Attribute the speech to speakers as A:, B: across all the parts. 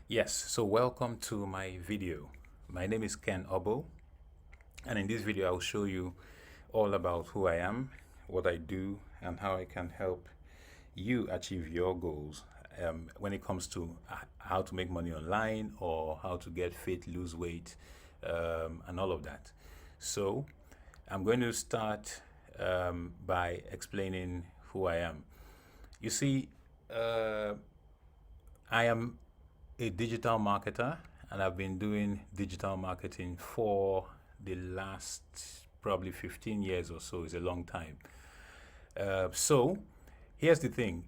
A: Yes, so welcome to my video. My name is Ken Oboh, and in this video I'll show you all about who I am, what I do, and how I can help you achieve your goals when it comes to how to make money online or how to get fit, lose weight, and all of that. So I'm going to start by explaining who I am. You see, I am a digital marketer, and I've been doing digital marketing for the last probably 15 years or so. It's a long time. So here's the thing.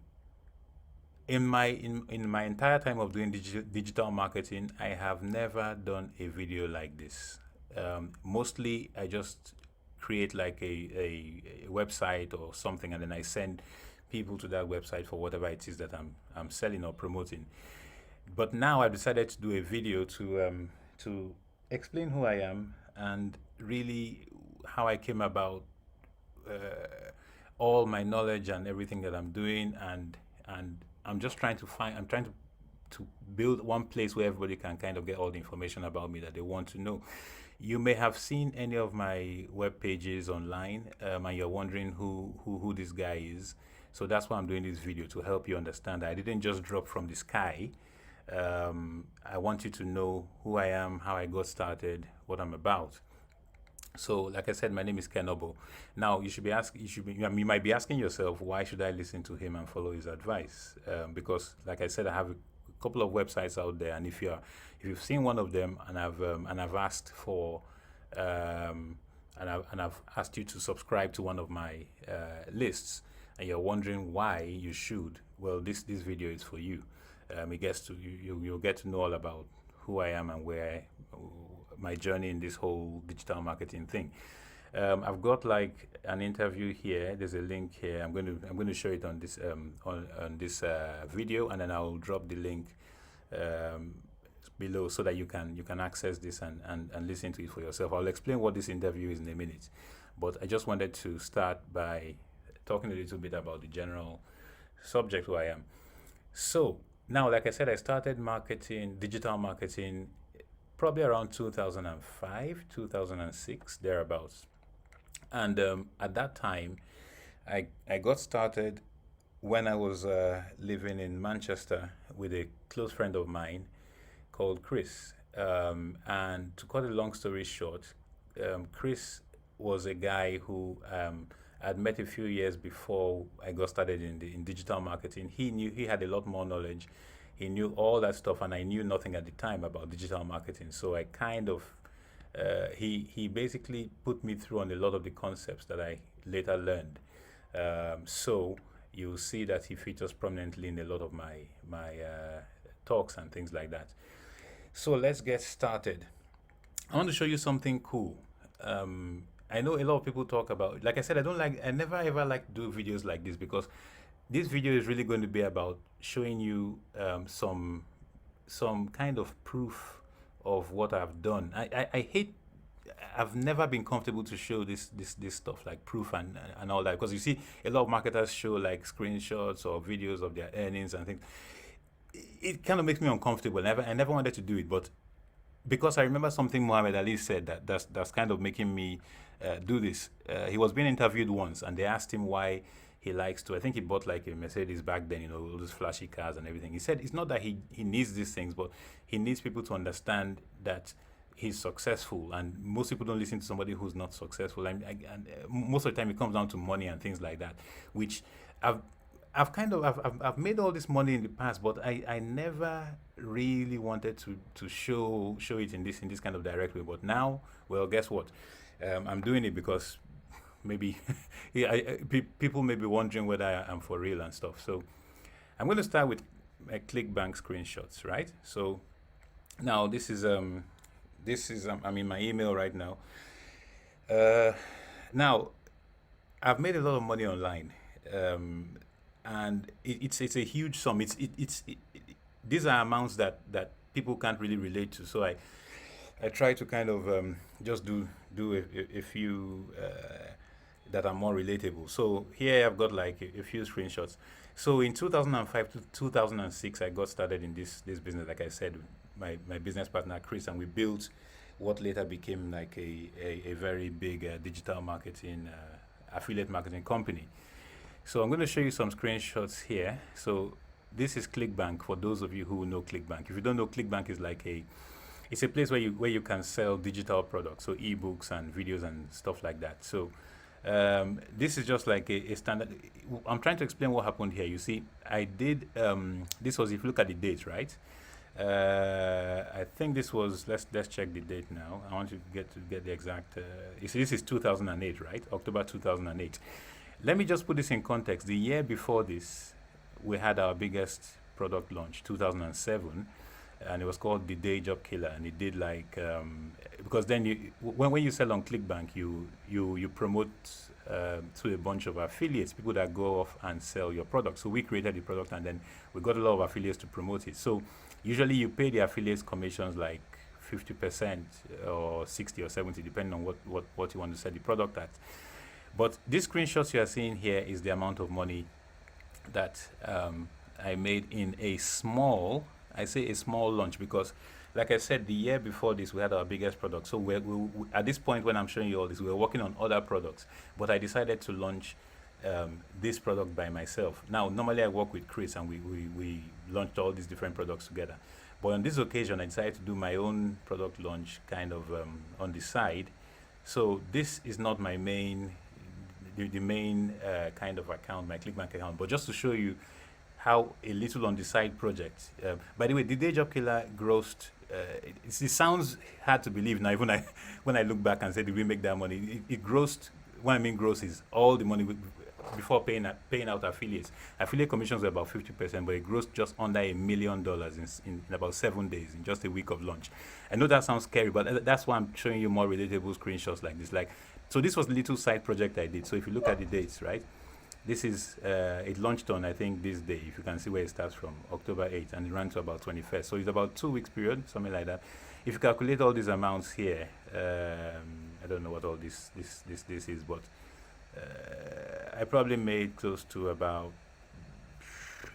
A: In my entire time of doing digital marketing, I have never done a video like this. Mostly I just create like a website or something, and then I send people to that website for whatever it is that I'm selling or promoting. But now I decided to do a video to explain who I am and really how I came about all my knowledge and everything that I'm doing, and I'm just trying to to build one place where everybody can kind of get all the information about me that they want to know. You may have seen any of my web pages online, and you're wondering who this guy is. So that's why I'm doing this video, to help you understand that I didn't just drop from the sky. I want you to know who I am, how I got started, what I'm about. So, like I said, my name is Ken Oboh. Now, you might be asking yourself, why should I listen to him and follow his advice? Because, like I said, I have a couple of websites out there, and if you've seen one of them, and I've asked for, and I've asked you to subscribe to one of my lists, and you're wondering why you should, well, this video is for you. It gets to you'll get to know all about who I am and my journey in this whole digital marketing thing. I've got like an interview here. There's a link here. I'm going to show it on this on this video, and then I'll drop the link below so that you can access this and listen to it for yourself. I'll explain what this interview is in a minute, but I just wanted to start by talking a little bit about the general subject who I am. So now, like I said, I started digital marketing, probably around 2005, 2006, thereabouts. And at that time, I got started when I was living in Manchester with a close friend of mine called Chris. And to cut a long story short, Chris was a guy who I'd met a few years before I got started in digital marketing. He had a lot more knowledge. He knew all that stuff, and I knew nothing at the time about digital marketing. So I kind of he basically put me through on a lot of the concepts that I later learned. So you'll see that he features prominently in a lot of my talks and things like that. So let's get started. I want to show you something cool. I know a lot of people talk about, like I said, I never ever like to do videos like this, because this video is really going to be about showing you some kind of proof of what I've done. I've never been comfortable to show this stuff like proof and all that, because you see a lot of marketers show like screenshots or videos of their earnings and things. It kind of makes me uncomfortable. I never wanted to do it, but because I remember something Muhammad Ali said that's kind of making me do this. He was being interviewed once, and they asked him why he likes to. I think he bought like a Mercedes back then, all those flashy cars and everything. He said it's not that he needs these things, but he needs people to understand that he's successful, and most people don't listen to somebody who's not successful. And most of the time, it comes down to money and things like that, which I've made all this money in the past, but I never really wanted to show it in this kind of direct way. But now, well, guess what? I'm doing it because maybe people may be wondering whether I'm for real and stuff. So I'm going to start with my ClickBank screenshots, right? So now this is I'm in my email right now. Now I've made a lot of money online. And it's a huge sum. These are amounts that people can't really relate to. So I try to kind of just do a few that are more relatable. So here I've got like a few screenshots. So in 2005 to 2006, I got started in this business. Like I said, my business partner Chris, and we built what later became like a very big digital marketing affiliate marketing company. So I'm going to show you some screenshots here. So this is ClickBank for those of you who know ClickBank. If you don't know, ClickBank is like it's a place where you can sell digital products, so ebooks and videos and stuff like that. So this is just like a standard. I'm trying to explain what happened here. You see, I did this was, if you look at the date, right? I think this was, let's check the date now. I want to get the exact. You see, this is 2008, right? October 2008. Let me just put this in context. The year before this, we had our biggest product launch, 2007, and it was called the Day Job Killer, and it did like because then when you sell on ClickBank, you promote to a bunch of affiliates, people that go off and sell your product. So we created the product, and then we got a lot of affiliates to promote it. So usually you pay the affiliates commissions like 50% or 60 or 70, depending on what you want to sell the product at. But these screenshots you are seeing here is the amount of money that I made in a small, I say a small launch, because like I said, the year before this, we had our biggest product. So we at this point when I'm showing you all this, we were working on other products, but I decided to launch this product by myself. Now, normally I work with Chris, and we launched all these different products together. But on this occasion, I decided to do my own product launch kind of on the side. So this is not my main, the main kind of account, my ClickBank account, but just to show you how a little on the side project. By the way, the Day Job Killer grossed. It sounds hard to believe now, even when I look back and say, did we make that money? It grossed. What I mean, gross is all the money before paying out affiliates. Affiliate commissions were about 50%, but it grossed just under $1 million in about 7 days, in just a week of launch. I know that sounds scary, but that's why I'm showing you more relatable screenshots like this. So this was a little side project I did. So if you look at the dates, right? This is, it launched on, I think, this day, if you can see where it starts from, October 8th, and it ran to about 21st. So it's about 2 weeks period, something like that. If you calculate all these amounts here, I don't know what all this is, but I probably made close to about,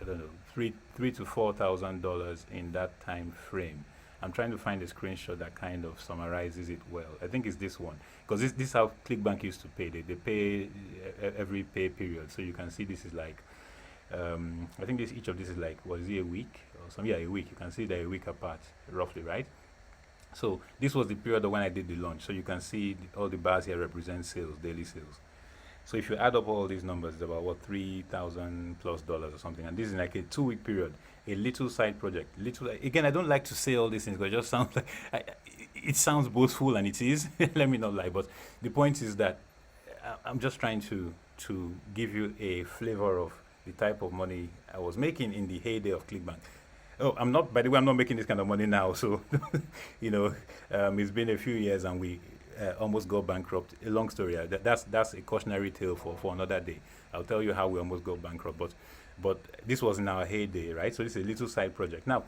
A: I don't know, three to $4,000 in that time frame. I'm trying to find a screenshot that kind of summarizes it well. I think it's this one, because this is how ClickBank used to pay. They pay every pay period. So you can see this is like, I think each of this is like, was it a week or something? Yeah, a week. You can see they're a week apart, roughly, right? So this was the period when I did the launch. So you can see all the bars here represent sales, daily sales. So if you add up all these numbers, it's about what, $3,000 plus or something. And this is like a 2-week period, a little side project. Again, I don't like to say all these things because it just sounds like it sounds boastful, and it is. Let me not lie. But the point is that I'm just trying to give you a flavor of the type of money I was making in the heyday of ClickBank. Oh, I'm not. By the way, I'm not making this kind of money now. So, it's been a few years, and we almost got bankrupt. A long story. That's a cautionary tale for another day. I'll tell you how we almost got bankrupt. But this was in our heyday, right? So this is a little side project. Now,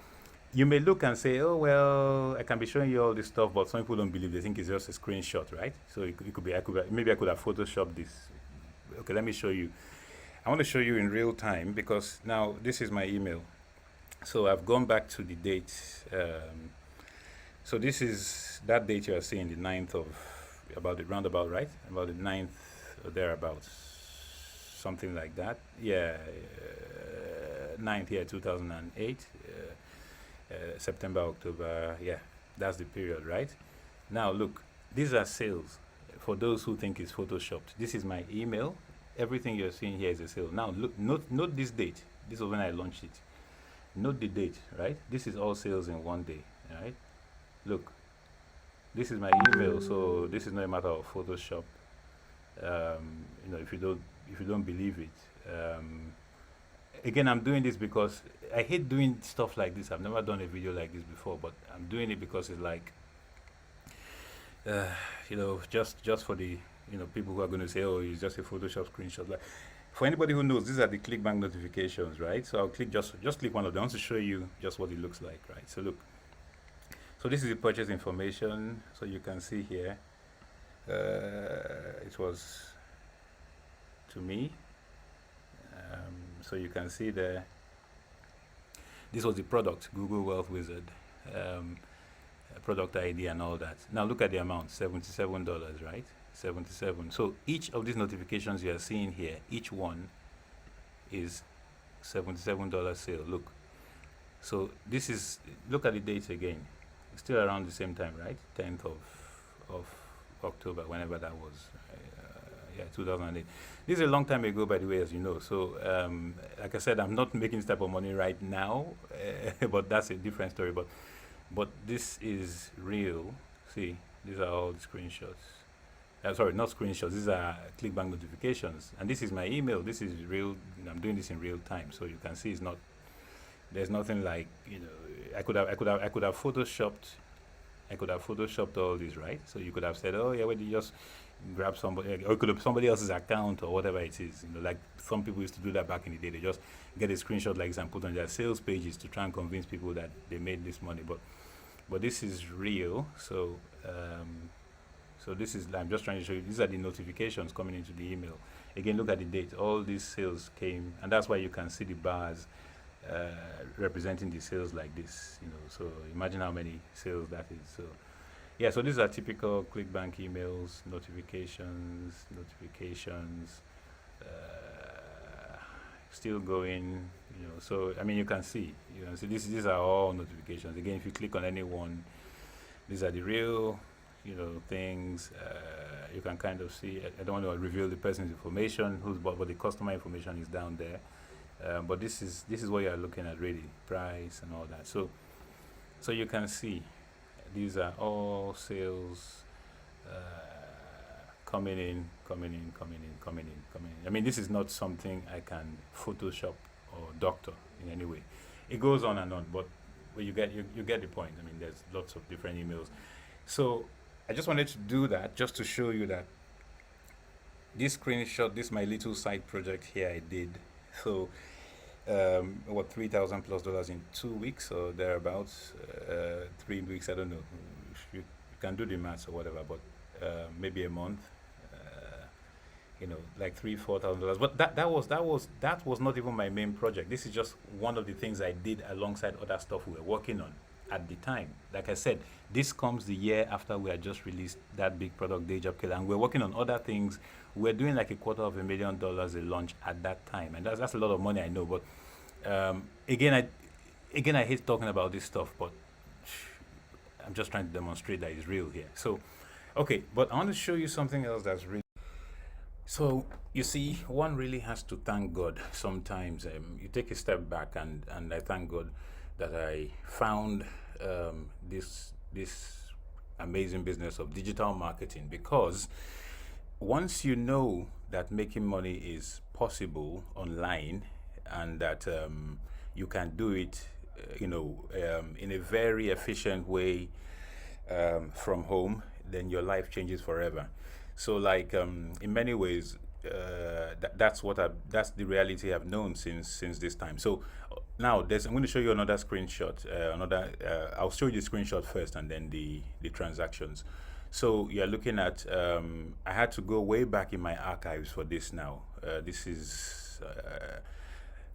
A: you may look and say, oh well, I can be showing you all this stuff, but some people don't believe. They think it's just a screenshot, right? So it could be. Maybe I could have photoshopped this. Okay, let me show you. I want to show you in real time, because now this is my email. So I've gone back to the date. So this is that date you are seeing, the 9th of, about the roundabout, right? About the 9th or thereabouts, something like that. Yeah, 9th, yeah, 2008, September, October, yeah, that's the period, right? Now look, these are sales for those who think it's photoshopped. This is my email. Everything you're seeing here is a sale. Now look, note this date. This was when I launched it. Note the date, right? This is all sales in one day, right? Look, this is my email, so this is not a matter of Photoshop. If you don't believe it, again, I'm doing this because I hate doing stuff like this. I've never done a video like this before, but I'm doing it because it's like, just for the people who are going to say, oh, it's just a Photoshop screenshot. Like, for anybody who knows, these are the ClickBank notifications, right? So I'll click just click one of them. I want to show you just what it looks like, right? So look. So this is the purchase information. So you can see here, it was to me. So you can see there, this was the product, Google Wealth Wizard, um, product ID and all that. Now look at the amount, $77, right? 77. So each of these notifications you are seeing here, each one is $77 sale. Look. So this is, look at the dates again. It's still around the same time, right? 10th of October, whenever that was. Yeah, 2008. This is a long time ago, by the way, as you know. So, like I said, I'm not making this type of money right now, but that's a different story. But this is real. See, these are all the screenshots. Sorry, not screenshots. These are ClickBank notifications, and this is my email. This is real. I'm doing this in real time, so you can see it's not. There's nothing like, you know. I could have photoshopped. I could have photoshopped all this, right? So you could have said, oh yeah, well, you just grab somebody, or it could have somebody else's account or whatever it is. You know, like some people used to do that back in the day. They just get a screenshot like this and put on their sales pages to try and convince people that they made this money. But this is real. So so this is, I'm just trying to show you, these are the notifications coming into the email. Again, look at the date. All these sales came, and that's why you can see the bars representing the sales like this. You know, so imagine how many sales that is. So yeah, so these are typical ClickBank emails, notifications, still going. You know, so I mean, you can see these are all notifications. Again, if you click on any one, these are the real, you know, things. You can kind of see. I don't want to reveal the person's information, but the customer information is down there. But this is what you are looking at, really, price and all that. So you can see these are all sales coming in. I mean, this is not something I can Photoshop or doctor in any way. It goes on and on, but you get the point. I mean, there's lots of different emails. So I just wanted to do that just to show you that this screenshot, this my little side project here I did. So what, $3,000+ in 2 weeks or thereabouts, 3 weeks, I don't know. You can do the maths or whatever, but maybe a month, you know, like $3,000-4,000. But that was not even my main project. This is just one of the things I did alongside other stuff we were working on at the time. Like I said, this comes the year after we had just released that big product, Day Job Killer, and we're working on other things. We're doing like $250,000 a launch at that time, and that's a lot of money, I know. But again, I hate talking about this stuff, but I'm just trying to demonstrate that it's real here. So, okay, but I want to show you something else that's real. So you see, one really has to thank God sometimes. You take a step back, and I thank God that I found this amazing business of digital marketing, because once you know that making money is possible online, and that you can do it, in a very efficient way from home, then your life changes forever. So, like, in many ways, that's the reality I've known since this time. So now I'm going to show you another screenshot. I'll show you the screenshot first, and then the transactions. So you're looking at. I had to go way back in my archives for this. Now this is.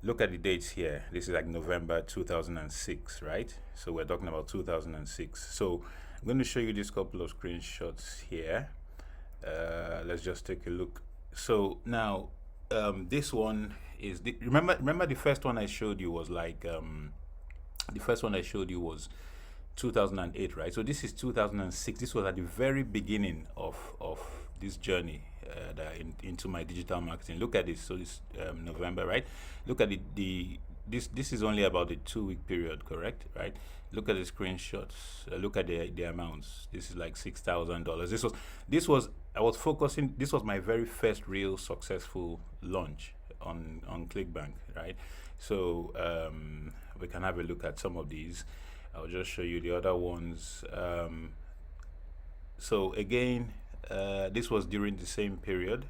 A: Look at the dates here. This is like November 2006, right? So we're talking about 2006. So I'm going to show you this couple of screenshots here. Let's just take a look. So now this one is remember the first one I showed you was like the first one I showed you was 2008, right? So this is 2006. This was at the very beginning of this journey into my digital marketing. Look at this. So this November, right? Look at this is only about a 2-week period, correct? Right? Look at the screenshots. Look at the amounts. This is like $6,000. This was I was focusing. This was my very first real successful launch on ClickBank, right? So we can have a look at some of these. I'll just show you the other ones. So again, this was during the same period.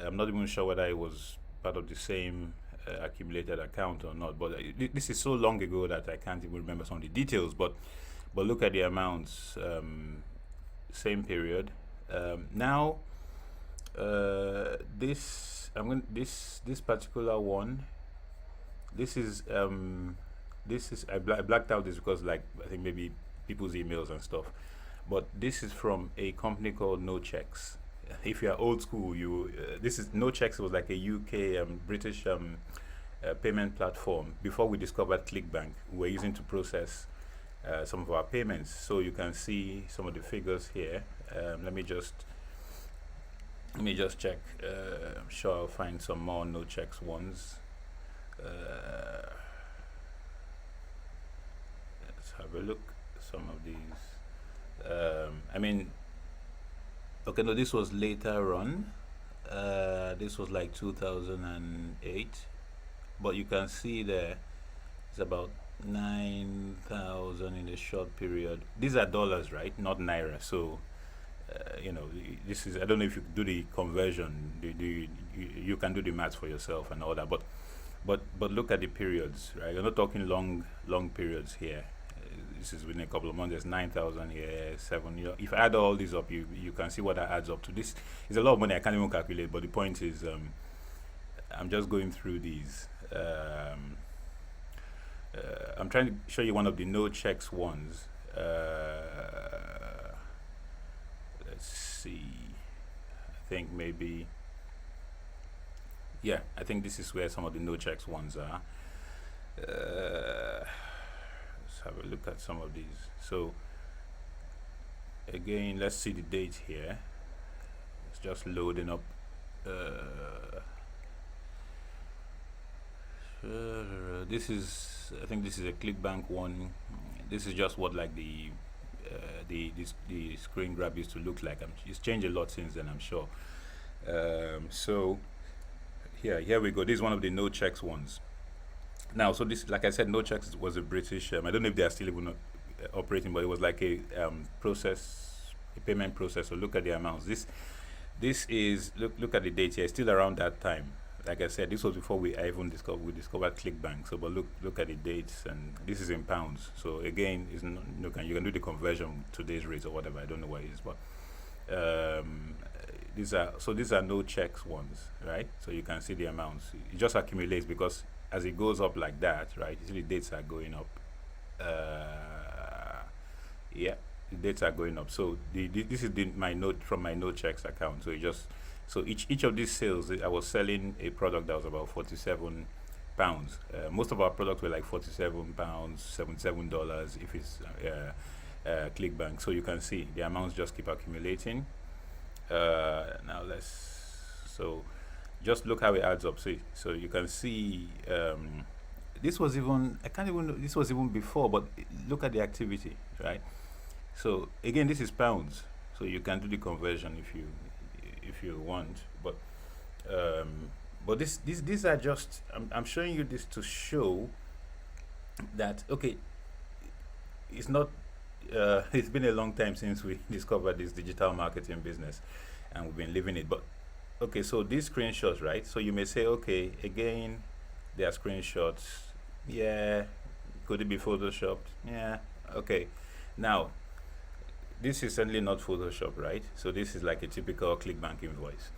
A: I'm not even sure whether it was part of the same accumulated account or not, but this is so long ago that I can't even remember some of the details. But look at the amounts. Same period. Now This I'm going this particular one. This is I blacked out this because like I think maybe people's emails and stuff. But this is from a company called No Checks. If you are old school, you this is No Checks was like a UK British payment platform before we discovered ClickBank. We were using to process some of our payments. So you can see some of the figures here. Let me just check. I'm sure I'll find some more No Checks ones. Let's have a look at some of these. I mean, okay, no, this was later on. This was like 2008, but you can see there it's about 9,000 in a short period. These are dollars, right? Not naira. So, this is, I don't know if you do the conversion. You can do the maths for yourself and all that. But look at the periods, right? You're not talking long periods here. This is within a couple of months. There's 9,000 here, 7. If I add all these up, you can see what that adds up to. This is a lot of money. I can't even calculate. But the point is, I'm just going through these. I'm trying to show you one of the no checks ones. Let's see. I think maybe. Yeah, I think this is where some of the no checks ones are. Let's have a look at some of these. So again, let's see the date here. It's just loading up. This is, I think this is a ClickBank one. This is just what like the screen grab used to look like. It's changed a lot since then, I'm sure. So here we go. This is one of the no checks ones. Now, so this, like I said, no checks was a British. I don't know if they are still even operating, but it was like a payment process. So look at the amounts. This is look at the date here. It's still around that time. Like I said, this was before we discovered ClickBank. So, but look at the dates, and this is in pounds. So again, it's not, you can do the conversion to today's rate or whatever. I don't know what it is, but these are no checks ones, right? So you can see the amounts. It just accumulates because as it goes up like that, right? You see the dates are going up. Yeah, the dates are going up. So this is my note from my no checks account. So each of these sales, I was selling a product that was about £47. Most of our products were like £47, $77 if it's ClickBank. So you can see the amounts just keep accumulating. Now just look how it adds up. See, so you can see this was even, I can't even, this was even before, but look at the activity, right? So again, this is pounds, so you can do the conversion if you want, but these are just, I'm showing you this to show that, okay, it's not it's been a long time since we discovered this digital marketing business, and we've been living it. But okay, so these screenshots, right? So you may say, okay, again, they are screenshots. Yeah, could it be photoshopped? Yeah, okay. Now, this is certainly not Photoshop, right? So this is like a typical ClickBank invoice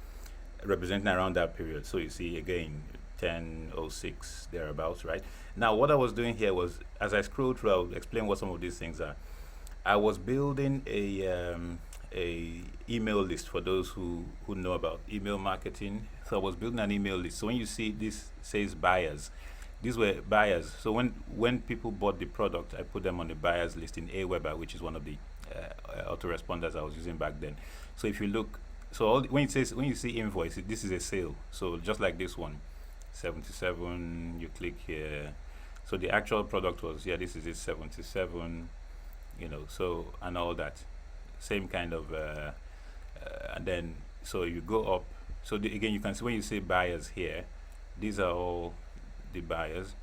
A: representing around that period. So you see again 10:06 thereabouts, right? Now what I was doing here was, as I scroll through, I'll explain what some of these things are. I was building a email list for those who know about email marketing. So I was building an email list. So when you see this says buyers, these were buyers. So when people bought the product, I put them on the buyers list in Aweber, which is one of the autoresponders I was using back then. So if you look, so when you see invoice, this is a sale. So just like this one, 77. You click here. So the actual product was, yeah, this is it, 77. So and all that, same kind of, and then so you go up. So again, you can see when you say buyers here, these are all the buyers.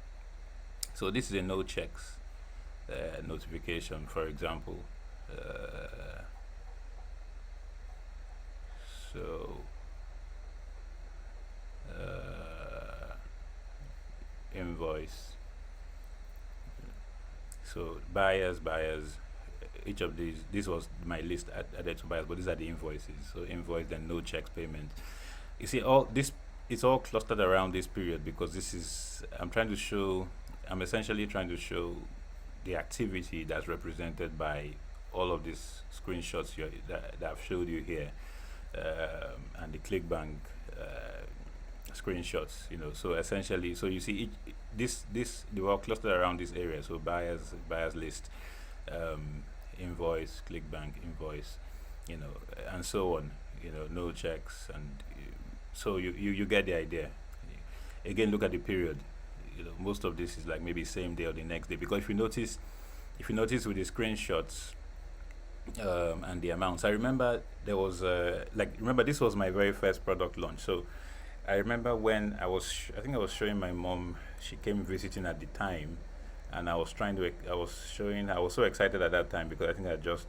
A: So this is a no checks notification, for example. Invoice. So buyers, each of these. This was my list added to bias, but these are the invoices. So invoice, then no checks payment. You see, all this it's all clustered around this period because this is I'm essentially trying to show the activity that's represented by all of these screenshots that I've showed you here, and the ClickBank screenshots. So essentially, so you see this they were all clustered around this area. So buyers list, invoice, ClickBank invoice, and so on. No checks, and so you get the idea. Again, look at the period. Most of this is like maybe same day or the next day, because if you notice with the screenshots, and the amounts, I remember there was remember this was my very first product launch. So I remember when I think I was showing my mom. She came visiting at the time, and I was so excited at that time because I think I had just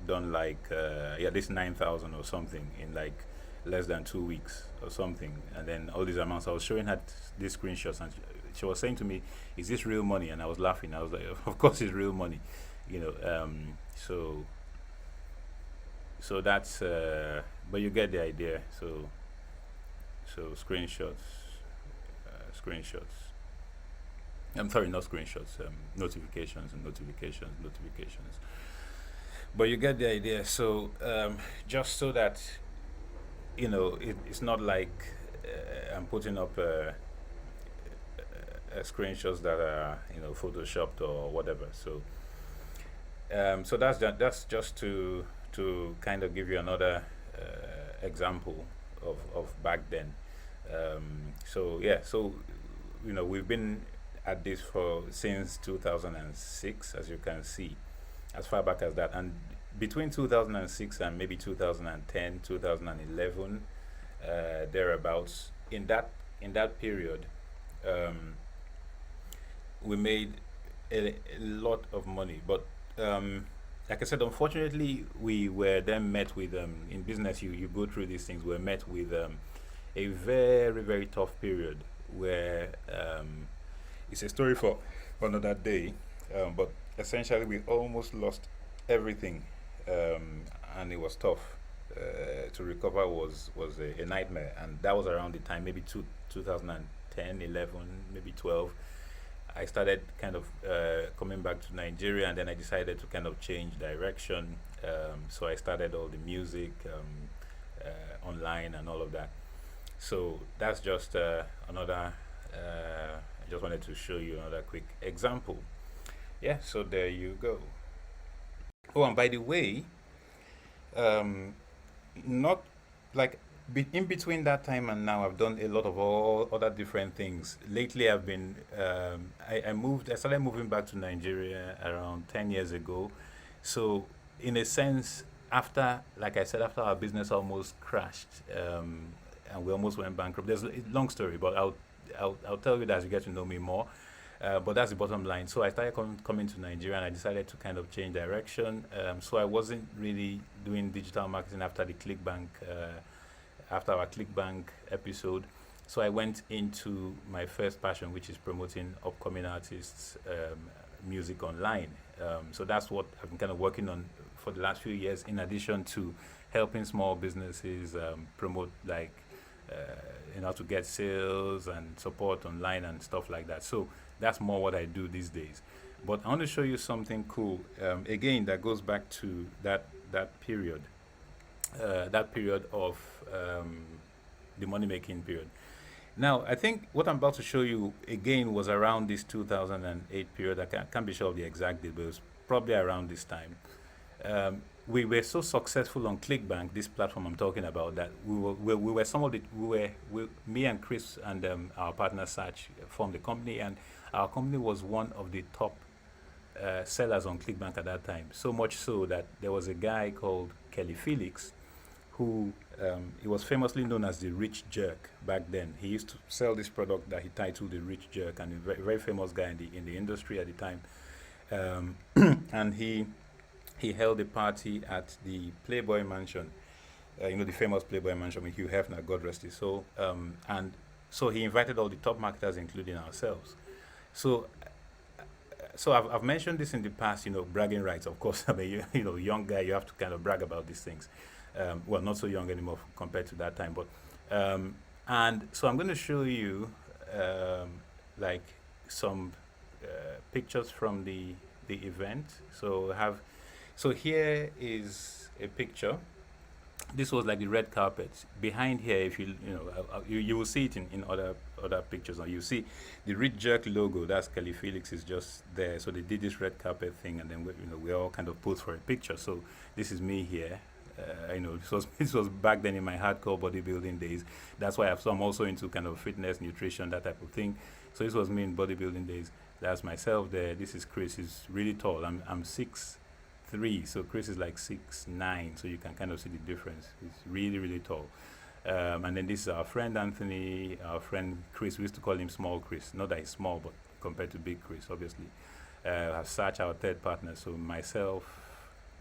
A: done this 9,000 or something in like less than 2 weeks or something, and then all these amounts I was showing her these screenshots, and she was saying to me, "Is this real money?" And I was laughing. I was like, "Of course it's real money," So that's but you get the idea. So screenshots. I'm sorry, not screenshots. Notifications. But you get the idea. So just so that it's not like I'm putting up screenshots that are photoshopped or whatever. So so that's just to kind of give you another example of back then. So we've been at this since 2006, as you can see, as far back as that, and between 2006 and maybe 2010, 2011, thereabouts, in that period, we made a lot of money, but like I said, unfortunately, we were then met with in business. You go through these things. We're met with a very, very tough period where it's a story for another day. But essentially, we almost lost everything, and it was tough. To recover was a nightmare, and that was around the time, maybe 2010, 11, maybe 12. I started kind of coming back to Nigeria, and then I decided to kind of change direction. So I started all the music online and all of that. So that's just another. I just wanted to show you another quick example. Yeah. So there you go. Oh, and by the way, not like in between that time and now, I've done a lot of all other different things. Lately, I've been I started moving back to Nigeria around 10 years ago. So in a sense, like I said, after our business almost crashed, and we almost went bankrupt. There's a long story, but I'll tell you that as you get to know me more. But that's the bottom line. So I started coming to Nigeria, and I decided to kind of change direction. So I wasn't really doing digital marketing after the ClickBank, after our ClickBank episode. So I went into my first passion, which is promoting upcoming artists' music online. So that's what I've been kind of working on for the last few years, in addition to helping small businesses promote, like, to get sales and support online and stuff like that. So that's more what I do these days. But I want to show you something cool. Again, that goes back to that period. That period of the money making period. Now, I think what I'm about to show you again was around this 2008 period. I can't be sure of the exact date, but it was probably around this time. We were so successful on ClickBank, this platform I'm talking about, that me and Chris and our partner Sach formed the company, and our company was one of the top sellers on ClickBank at that time. So much so that there was a guy called Kelly Felix, who he was famously known as the Rich Jerk back then. He used to sell this product that he titled the Rich Jerk, and a very, very famous guy in the industry at the time. And he held a party at the Playboy Mansion, the famous Playboy Mansion with Hugh Hefner, God rest his soul. And so he invited all the top marketers, including ourselves. So so I've mentioned this in the past, bragging rights. Of course, I mean, young guy, you have to kind of brag about these things. Well, not so young anymore compared to that time, but and so I'm going to show you like some pictures from the event. So here is a picture. This was like the red carpet. Behind here, if you will see it in other pictures. Now you see the Rich Jerk logo. That's Kelly Felix is just there. So they did this red carpet thing, and then we all kind of posed for a picture. So this is me here. This was back then in my hardcore bodybuilding days. That's why I'm also into kind of fitness, nutrition, that type of thing. So this was me in bodybuilding days. That's myself there. This is Chris. He's really tall. I'm 6'3", so Chris is like 6'9", so you can kind of see the difference. He's really, really tall. And then this is our friend Anthony, our friend Chris. We used to call him Small Chris. Not that he's small, but compared to Big Chris, obviously. Satch, our third partner. So myself,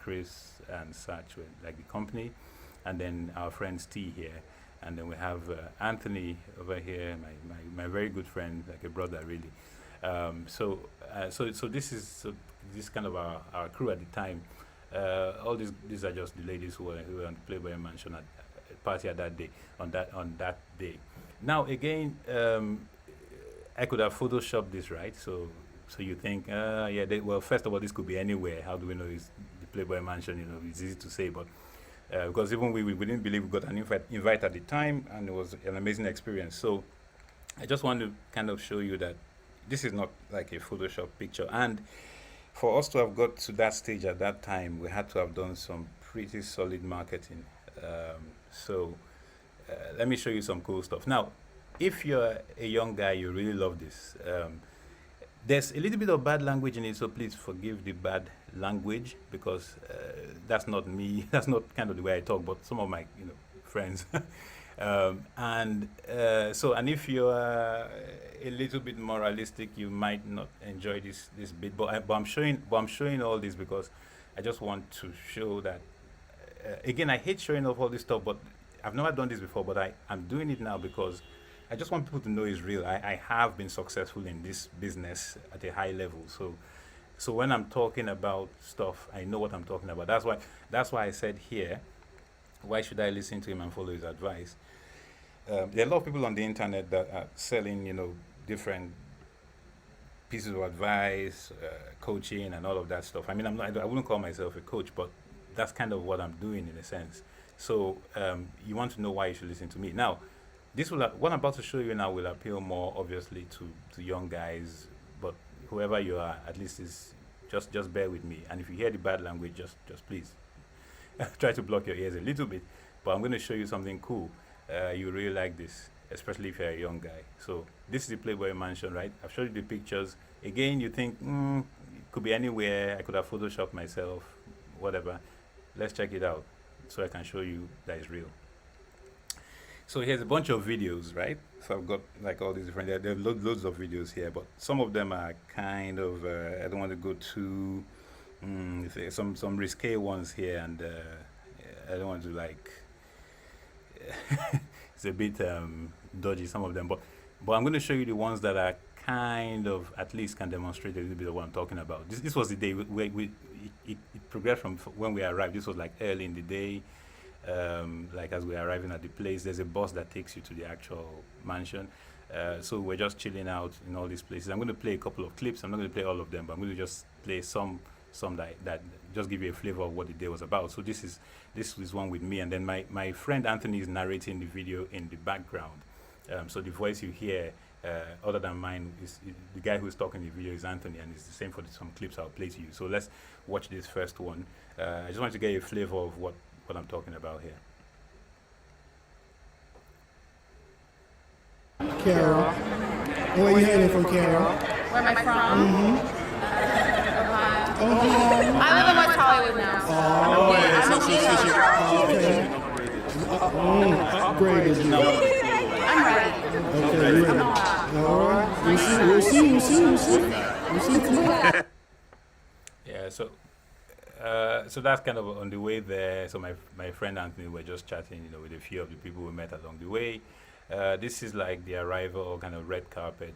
A: Chris, and Satch were like the company. And then our friend T here. And then we have Anthony over here, my very good friend, like a brother, really. So this is this kind of our crew at the time. All these are just the ladies who were on the Playboy Mansion at party at that day on that day. Now again, I could have photoshopped this, right? So you think, well, first of all, this could be anywhere. How do we know it's the Playboy Mansion? It's easy to say, but because even we didn't believe we got an invite at the time, and it was an amazing experience. So I just want to kind of show you that this is not like a Photoshop picture. And for us to have got to that stage at that time, we had to have done some pretty solid marketing. Let me show you some cool stuff. Now, if you're a young guy, you really love this. There's a little bit of bad language in it, so please forgive the bad language, because that's not me. That's not kind of the way I talk, but some of my friends. And if you're a little bit moralistic, you might not enjoy this bit. But I'm showing all this because I just want to show that. Again, I hate showing off all this stuff, but I've never done this before. But I'm doing it now because I just want people to know it's real. I have been successful in this business at a high level. So when I'm talking about stuff, I know what I'm talking about. That's why I said here, why should I listen to him and follow his advice? There are a lot of people on the internet that are selling, different pieces of advice, coaching, and all of that stuff. I mean, I wouldn't call myself a coach, but that's kind of what I'm doing in a sense. So you want to know why you should listen to me. Now, what I'm about to show you now will appeal more obviously to young guys, but whoever you are, at least is just bear with me. And if you hear the bad language, just please try to block your ears a little bit. But I'm going to show you something cool. You really like this, especially if you're a young guy. So this is the Playboy Mansion, right? I've showed you the pictures. Again, you think it could be anywhere. I could have photoshopped myself, whatever. Let's check it out so I can show you that it's real. So here's a bunch of videos, right? So I've got like all these different, there are loads of videos here, but some of them are kind of, I don't want to go too, some risque ones here, and I don't want to like, it's a bit dodgy, some of them, but I'm going to show you the ones that are kind of, at least can demonstrate a little bit of what I'm talking about. This was the day it progressed from when we arrived. This was like early in the day. Like as we're arriving at the place, there's a bus that takes you to the actual mansion. So we're just chilling out in all these places. I'm going to play a couple of clips. I'm not going to play all of them, but I'm going to just play some that just give you a flavor of what the day was about. So this is one with me, and then my friend Anthony is narrating the video in the background. So the voice you hear, other than mine, is the guy who's talking in the video is Anthony, and it's the same for some clips I'll play to you. So let's watch this first one. I just want to get you a flavor of what I'm talking about here.
B: Carol. Where are you heading from, Carol?
C: Where am I from? Ohio. I live in West Hollywood now.
B: Oh,
C: yeah,
B: okay. Great, is you?
C: I'm ready.
B: Okay, you ready? All right. We'll see. Come on.
A: Yeah, so that's kind of on the way there. So my friend Anthony were just chatting, with a few of the people we met along the way. This is like the arrival, kind of red carpet.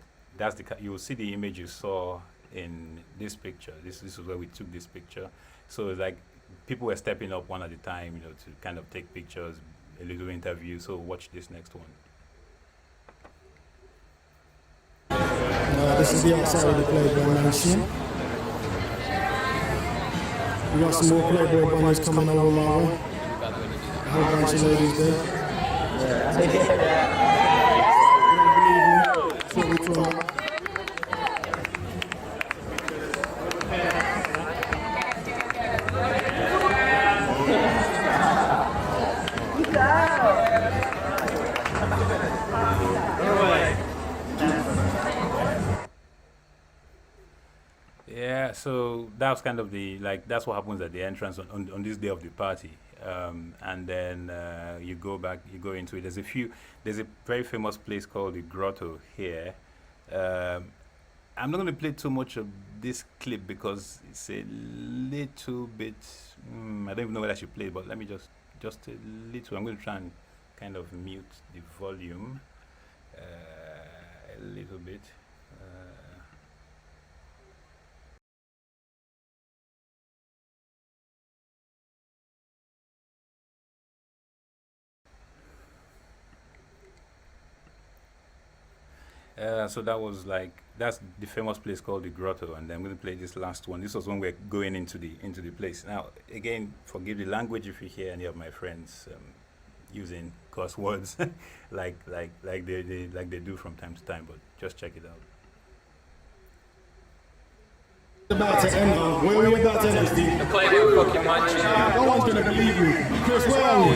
A: You will see the image you saw in this picture. This is where we took this picture. So it's like people were stepping up one at a time, to kind of take pictures, a little interview. So watch this next one.
B: This is the outside of the Playboy Mansion. We got some more Playboy bunnies coming along our way. A whole bunch of ladies there. You don't believe me? That's what we're talking about.
A: Yeah, so that was kind of that's what happens at the entrance on this day of the party. And then you go into it. There's a very famous place called the Grotto here. I'm not going to play too much of this clip because it's a little bit, I don't even know what I should play, but let me just a little, I'm going to try and kind of mute the volume a little bit. So that's the famous place called the Grotto, and then I'm going to play this last one. This was when we're going into the place. Now, again, forgive the language if you hear any of my friends using curse words like they do from time to time, but just check it out.
B: About to enter. Where are we about to enter, Steve?
D: The Playboy fucking munching.
B: No one's gonna believe you. Chris, where are we?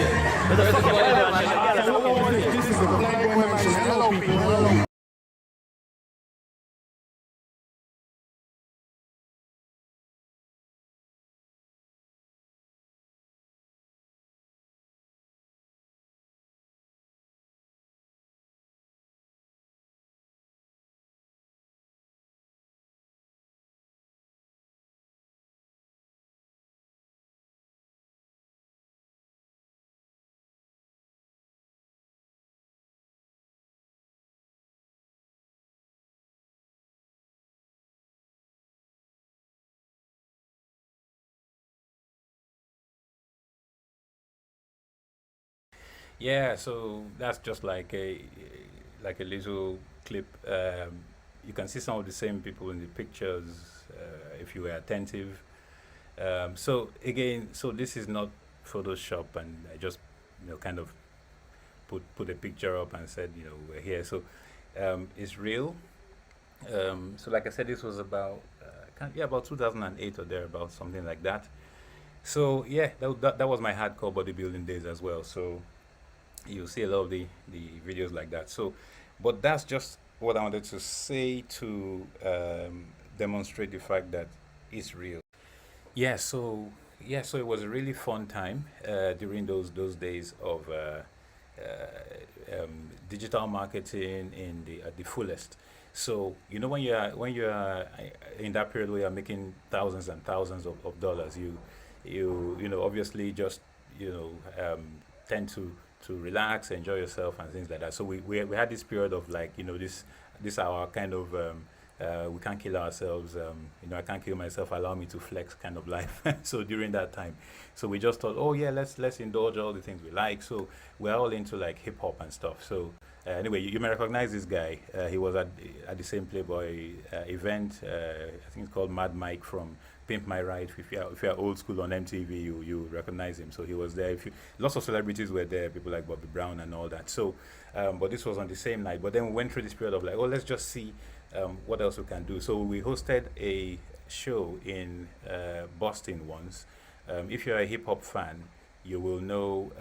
B: This is the Playboy Mansion. Hello, people. Hello.
A: Yeah, so that's just like a little clip. You can see some of the same people in the pictures if you were attentive. So again, so this is not Photoshop, and I just kind of put a picture up and said we're here. So it's real. So like I said, this was about about 2008 or thereabouts, something like that. So yeah, that was my hardcore bodybuilding days as well. So you'll see a lot of the videos like that. So, but that's just what I wanted to say to demonstrate the fact that it's real. So it was a really fun time during those days of digital marketing at the fullest. So when you are in that period where you're making thousands and thousands of dollars, you obviously just tend to relax, enjoy yourself, and things like that. So we had this period of this our kind of we can't kill ourselves. I can't kill myself. Allow me to flex kind of life. So during that time, so we just thought, oh yeah, let's indulge all the things we like. So we're all into like hip hop and stuff. So anyway, you may recognize this guy. He was at the same Playboy event. I think it's called Mad Mike from Pimp My Ride. If you're old school on MTV, you recognize him. So he was there. Lots of celebrities were there, people like Bobby Brown and all that. So, but this was on the same night. But then we went through this period of like, oh, let's just see what else we can do. So we hosted a show in Boston once. If you're a hip hop fan, you will know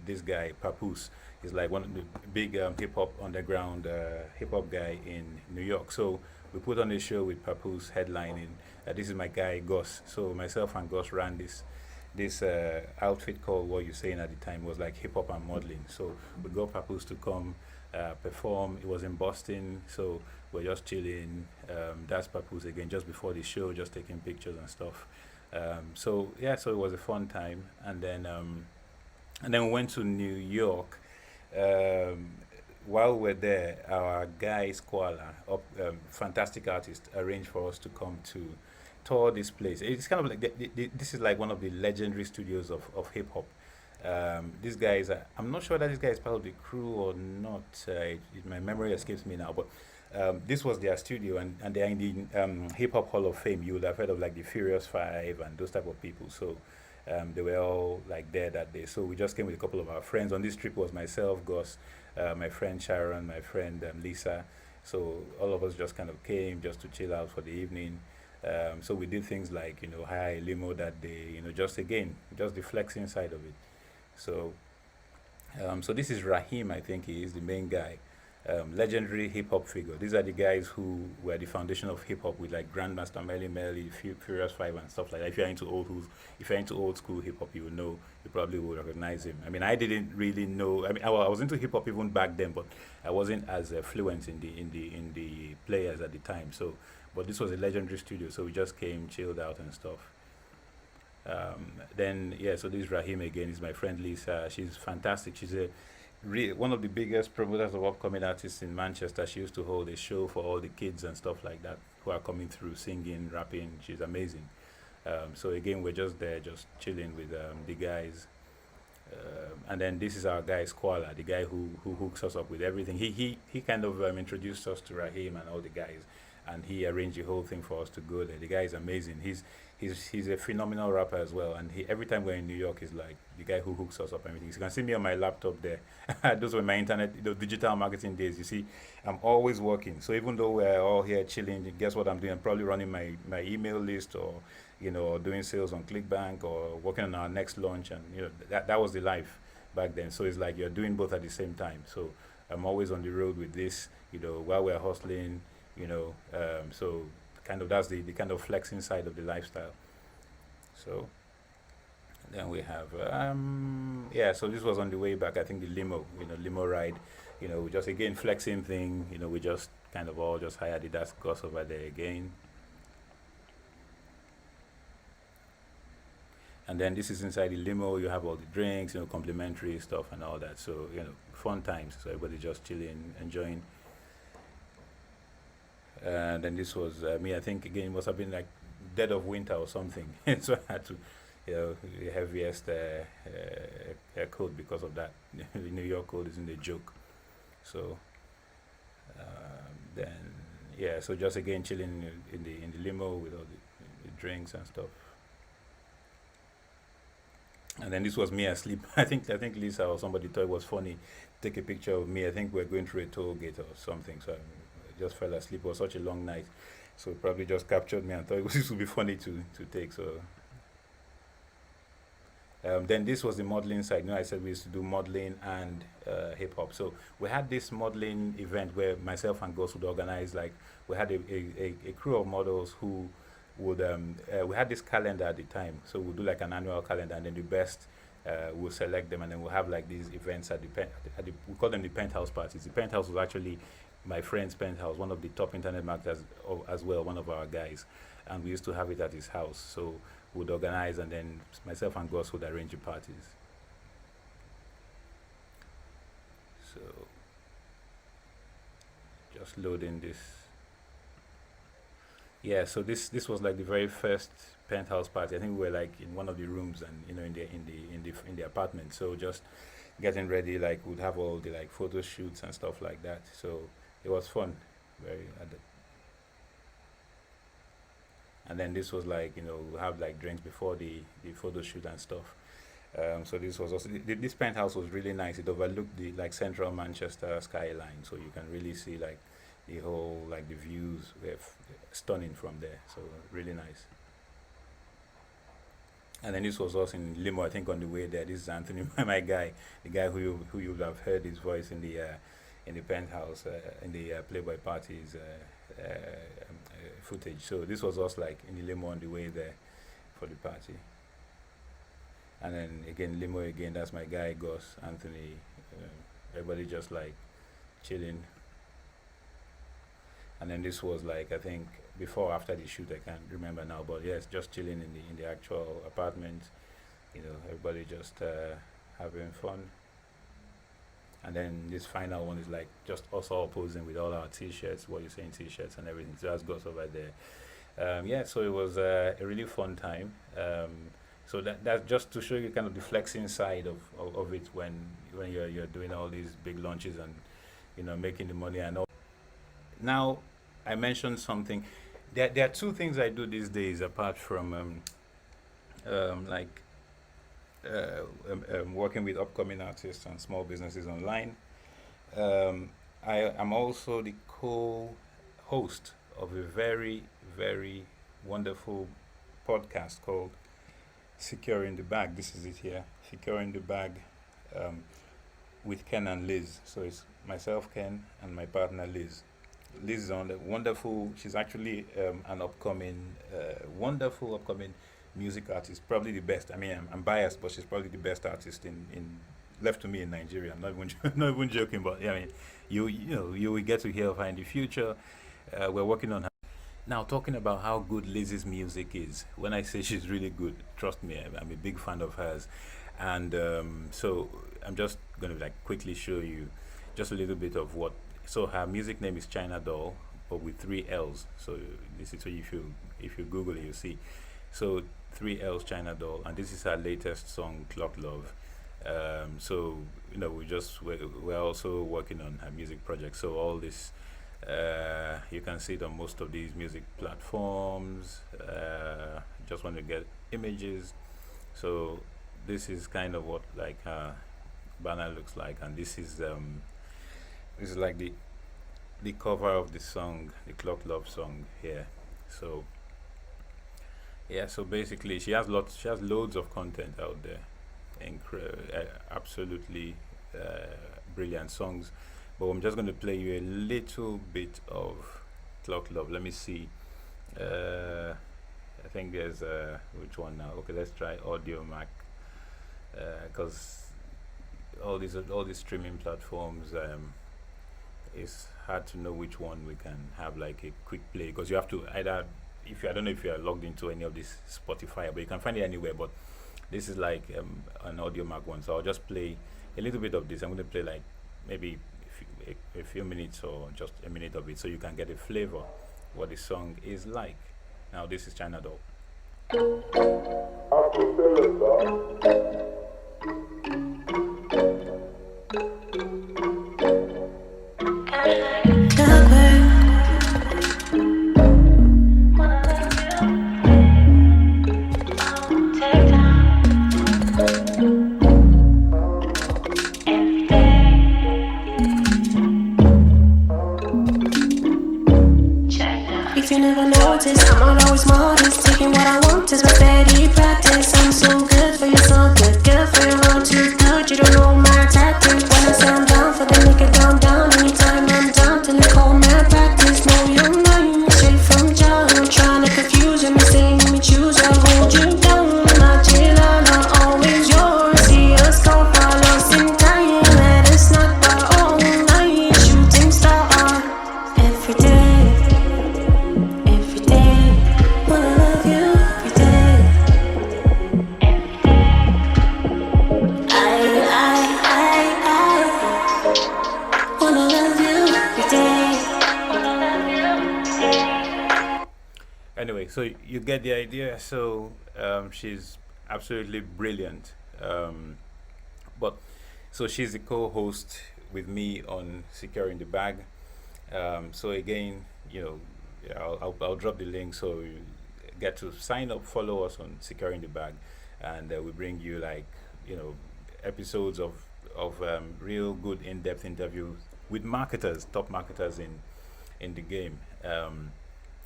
A: this guy, Papoose. He's like one of the big hip hop underground hip hop guy in New York. So we put on a show with Papoose headlining. This is my guy Gus. So myself and Gus ran this outfit called What You Saying at the time. It was like hip hop and modeling. So we got Papoose to come perform. It was in Boston, so we're just chilling. That's Papoose again, just before the show, just taking pictures and stuff. So it was a fun time, and then we went to New York. while we're there, our guy Squala, fantastic artist, arranged for us to come to tour this place. It's kind of like this is like one of the legendary studios of hip hop. This guy is, I'm not sure that this guy is part of the crew or not. My memory escapes me now, but this was their studio, and they're in the Hip Hop Hall of Fame. You would have heard of like the Furious Five and those type of people. So they were all like there that day. So we just came with a couple of our friends. On this trip was myself, Gus, my friend Sharon, my friend Lisa. So all of us just kind of came just to chill out for the evening. So we did things like, hire a limo that day, just again, just the flexing side of it. So so this is Rahim, I think he is the main guy. Legendary hip hop figure. These are the guys who were the foundation of hip hop with like Grandmaster Melly Melly, Furious Five, and stuff like that. If you're into old school hip hop, you will know. You probably will recognize him. I mean, I didn't really know. I mean, I was into hip hop even back then, but I wasn't as fluent in the players at the time. So, but this was a legendary studio, so we just came, chilled out, and stuff. Then yeah, so this is Rahim again. Is my friend Lisa. She's fantastic. She's one of the biggest promoters of upcoming artists in Manchester. She used to hold a show for all the kids and stuff like that who are coming through, singing, rapping. She's amazing. So again, we're just there, just chilling with the guys. And then this is our guy Squala, the guy who hooks us up with everything. He kind of introduced us to Rahim and all the guys, and he arranged the whole thing for us to go there. The guy is amazing. He's a phenomenal rapper as well, and every time we're in New York, he's like the guy who hooks us up and everything. So you can see me on my laptop there. Those were my internet, digital marketing days. You see, I'm always working. So even though we're all here chilling, guess what I'm doing? I'm probably running my email list, or or doing sales on ClickBank, or working on our next launch, and that was the life back then. So it's like you're doing both at the same time. So I'm always on the road with this, while we're hustling, so kind of that's the kind of flexing side of the lifestyle. So then we have so this was on the way back. I think the limo ride, just again flexing thing. We just kind of all just hired the Gus over there again. And then this is inside the limo. You have all the drinks, complimentary stuff and all that. So fun times. So everybody just chilling, enjoying. And then this was me. I think again it must have been like dead of winter or something. So I had to, the heaviest coat because of that. The New York cold isn't a joke. So then so just again chilling in the limo with all the drinks and stuff. And then this was me asleep. I think Lisa or somebody thought it was funny. Take a picture of me. I think we're going through a toll gate or something. So I just fell asleep. It was such a long night. So it probably just captured me and thought this would be funny to take. So then this was the modeling side. I said we used to do modeling and hip hop. So we had this modeling event where myself and Ghost would organize. Like we had a crew of models who would we had this calendar at the time, so we'll do like an annual calendar, and then the best we'll select them, and then we'll have like these events at we call them the penthouse parties. The penthouse was actually my friend's penthouse, one of the top internet marketers as well, one of our guys, and we used to have it at his house. So we'd organize, and then myself and Gus would arrange the parties. So just loading this. Yeah, so this was like the very first penthouse party. I think we were like in one of the rooms, and in the apartment. So just getting ready, like we'd have all the like photo shoots and stuff like that. So it was fun, and then this was like we have like drinks before the photo shoot and stuff. So this was also this penthouse was really nice. It overlooked the like central Manchester skyline, so you can really see like the whole like the views were stunning from there. So really nice. And then this was us in limo. I think on the way there, this is Anthony, my guy, the guy who you would have heard his voice in the penthouse in the Playboy parties footage. So this was us like in the limo on the way there for the party. And then again limo again. That's my guy Gus, Anthony. Everybody just like chilling. And then this was like I think before or after the shoot, I can't remember now, but yes, just chilling in the actual apartment. Everybody just having fun. And then this final one is like just us all posing with all our t-shirts, what you saying t-shirts and everything. So that's goes over there. Yeah, so it was a really fun time. So that's just to show you kind of the flexing side of it when you're doing all these big launches and making the money and all. Now, I mentioned something. There are two things I do these days apart from working with upcoming artists and small businesses online. I am also the co-host of a very, very wonderful podcast called Securing the Bag. This is it here, Securing the Bag, with Ken and Liz. So it's myself, Ken, and my partner, Liz. Liz is on the wonderful, she's actually an wonderful upcoming music artist, probably the best. I mean, I'm biased, but she's probably the best artist in left to me in Nigeria. I'm not even joking, but yeah, I mean, you will get to hear of her in the future. We're working on her. Now, talking about how good Liz's music is, when I say she's really good, trust me, I'm a big fan of hers. And so I'm just going to quickly show you just a little bit of what. So her music name is China Doll, but with 3 L's. So this is so if you Google it, you'll see. So 3 L's, China Doll, and this is her latest song, Clock Love. So we're also working on her music project. So all this you can see it on most of these music platforms. Just want to get images. So this is kind of what her banner looks like, and this is like the cover of the song, the Clock Love song here. So yeah, so basically she has loads of content out there, absolutely brilliant songs. But I'm just going to play you a little bit of Clock Love. Let me see. I think there's which one now? Okay, let's try Audio Mac, because all these streaming platforms, it's hard to know which one we can have like a quick play, because you have to either, I don't know if you are logged into any of this Spotify, but you can find it anywhere. But this is like an Audio Mac one, so I'll just play a little bit of this. I'm going to play like maybe a few minutes or just a minute of it, so you can get a flavor what the song is like. Now this is China Doll.
D: If you never notice, I'm not always modest. Taking what I want is my steady practice. I'm so good for you, so good for you, all too good. You don't know my tactics. When I say I'm down for the make it down. Anytime I'm down till they call my practice. Know you're mine, straight from John. Trying to confuse you, me saying me choose. I'll hold you down, not chill, not always yours. See us go far, lost in time. Let us not go all night. Shooting star every day.
A: Anyway, so you get the idea. So she's absolutely brilliant. But so she's the co-host with me on Securing the Bag. So again, I'll drop the link so you get to sign up, follow us on Securing the Bag, and we bring you episodes of real good in-depth interviews with marketers, top marketers in the game.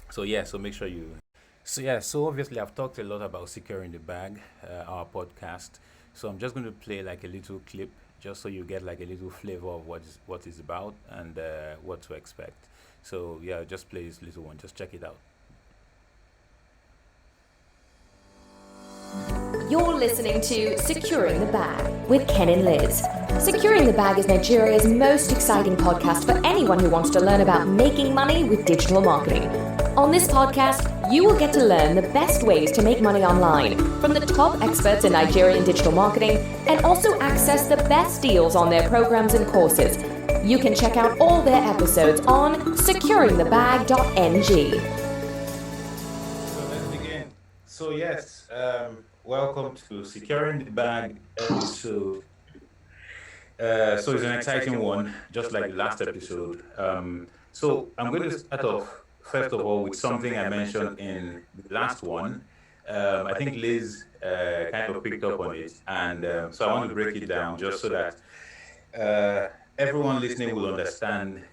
A: So make sure you. So obviously I've talked a lot about Securing the Bag, our podcast. So I'm just going to play like a little clip, just so you get like a little flavor of what it's about and what to expect. So yeah, just play this little one. Just check it out.
E: You're listening to Securing the Bag with Ken and Liz. Securing the Bag is Nigeria's most exciting podcast for anyone who wants to learn about making money with digital marketing. On this podcast, You will get to learn the best ways to make money online from the top experts in Nigerian digital marketing and also access the best deals on their programs and courses. You can check out all their episodes on securingthebag.ng.
A: So let's begin. So yes, welcome to Securing the Bag episode. So it's an exciting one, just like the last episode. So I'm going to start off, first of all, with something I mentioned in the last one. I think Liz kind of picked up on it. And so I want to break it down just so that everyone listening will understand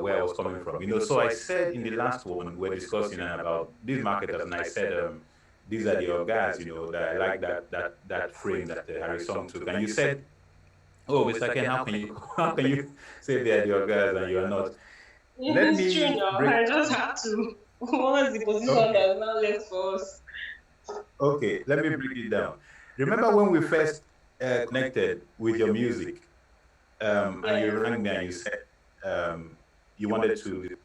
A: where I was coming from. So I said in the last one, we're discussing about these marketers, and I said, these are the guys, that I like that frame that Harry Song took. And you said, oh, Mr. Ken, how can you say they are your guys and you are not?
F: Let me true now. I just have to. What is the position that now left for us?
A: Okay, let me break it down. Remember when we first connected with your music, and you rang me and you said you wanted to.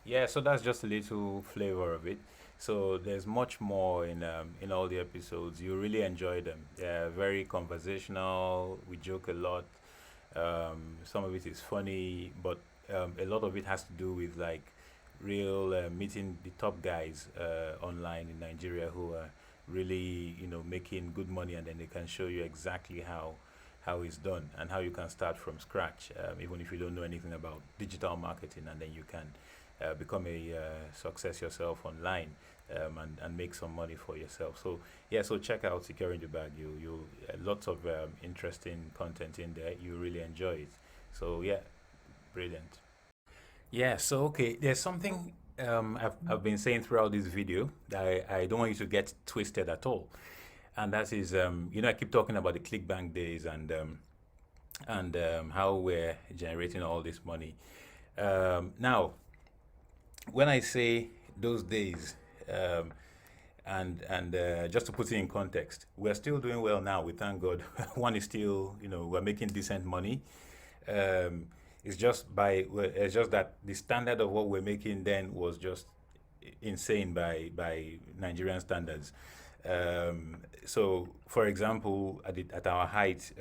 A: Yeah, so that's just a little flavor of it. So there's much more in all the episodes. You really enjoy them. They're very conversational. We joke a lot. Some of it is funny, but a lot of it has to do with like real meeting the top guys online in Nigeria who are really making good money, and then they can show you exactly how it's done and how you can start from scratch, even if you don't know anything about digital marketing, and then you can become a success yourself online, and make some money for yourself. So yeah, so check out Securing the Bag. You lots of interesting content in there. You really enjoy it. So yeah, brilliant. Yeah, so okay, there's something I've been saying throughout this video that I don't want you to get twisted at all, and that is I keep talking about the ClickBank days and how we're generating all this money. Now, when I say those days, and just to put it in context, we're still doing well now. We thank God. One is still, we're making decent money. It's just that the standard of what we're making then was just insane by Nigerian standards. So, for example, at our height,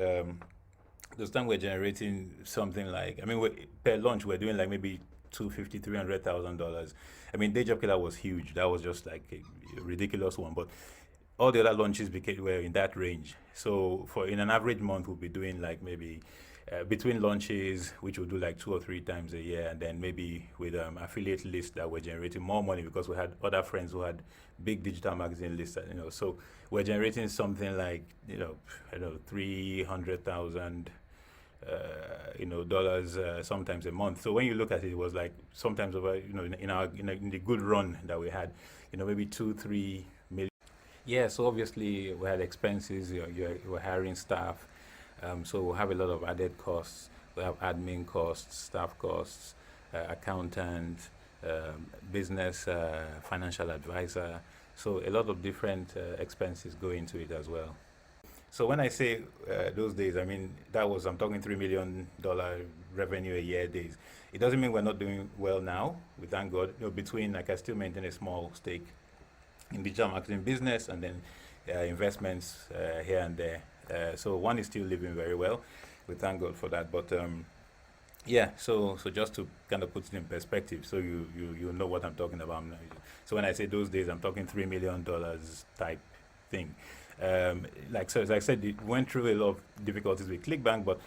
A: those time we're generating something like, per launch we're doing like maybe $250,000-$300,000. Day Job Killer was huge. That was just like a ridiculous one. But all the other launches were in that range. So in an average month, we'll be doing like maybe between launches, which we'll do like 2 or 3 times a year, and then maybe with affiliate lists that were generating more money because we had other friends who had big digital magazine lists. So we're generating something like 300,000. Dollars sometimes a month. So when you look at it, it was like sometimes over in the good run that we had, maybe 2-3 million. Yeah, so obviously we had expenses. We're hiring staff, so we'll have a lot of added costs. We have admin costs, staff costs, accountant, business, financial advisor. So a lot of different expenses go into it as well. So when I say those days, I'm talking $3 million revenue a year days. It doesn't mean we're not doing well now. We thank God. Between I still maintain a small stake in digital marketing business, and then investments here and there. So one is still living very well. We thank God for that. But yeah, so just to kind of put it in perspective, so you know what I'm talking about. So when I say those days, I'm talking $3 million type thing. Like I said, it went through a lot of difficulties with ClickBank, but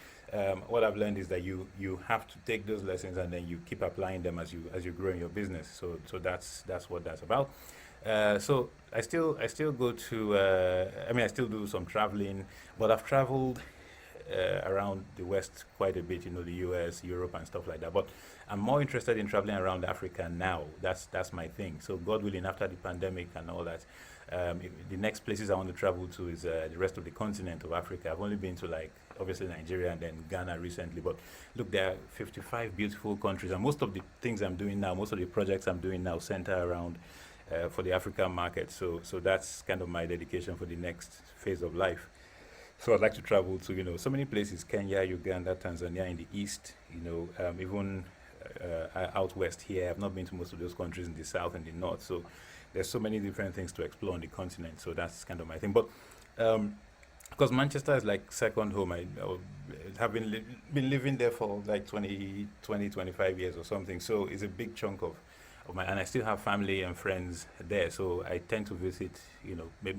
A: what I've learned is that you have to take those lessons and then you keep applying them as you grow in your business. So that's what that's about. So I still go to I still do some traveling, but I've traveled around the West quite a bit, the US, Europe, and stuff like that. But I'm more interested in traveling around Africa now. That's my thing. So God willing, after the pandemic and all that, the next places I want to travel to is the rest of the continent of Africa. I've only been to obviously Nigeria and then Ghana recently. But look, there are 55 beautiful countries, and most of the things I'm doing now, most of the projects I'm doing now center around for the African market. So that's kind of my dedication for the next phase of life. So I'd like to travel to, so many places: Kenya, Uganda, Tanzania in the east, even out west here. I've not been to most of those countries in the south and the north. So there's so many different things to explore on the continent. So that's kind of my thing. But because Manchester is like second home, I have been living there for like 25 years or something. So it's a big chunk of my, and I still have family and friends there. So I tend to visit,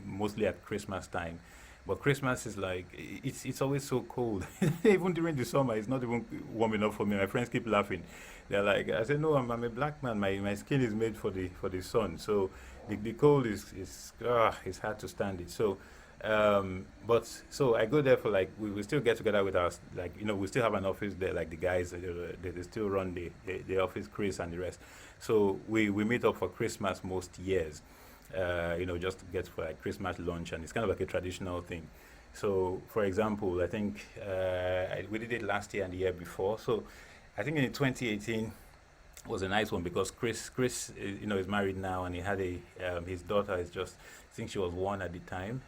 A: mostly at Christmas time. But Christmas is like, it's always so cold. Even during the summer, it's not even warm enough for me. My friends keep laughing. They're like, I said, no, I'm a black man. My skin is made for the sun. So the cold it's hard to stand it. So, but so I go there for like, we still get together with us. Like, we still have an office there, like the guys, they still run the office, Chris and the rest. So we meet up for Christmas most years. Just to get for like Christmas lunch, and it's kind of like a traditional thing. So, for example, I think we did it last year and the year before. So, I think in 2018 was a nice one because Chris, is married now, and he had his daughter is just, I think she was 1 at the time.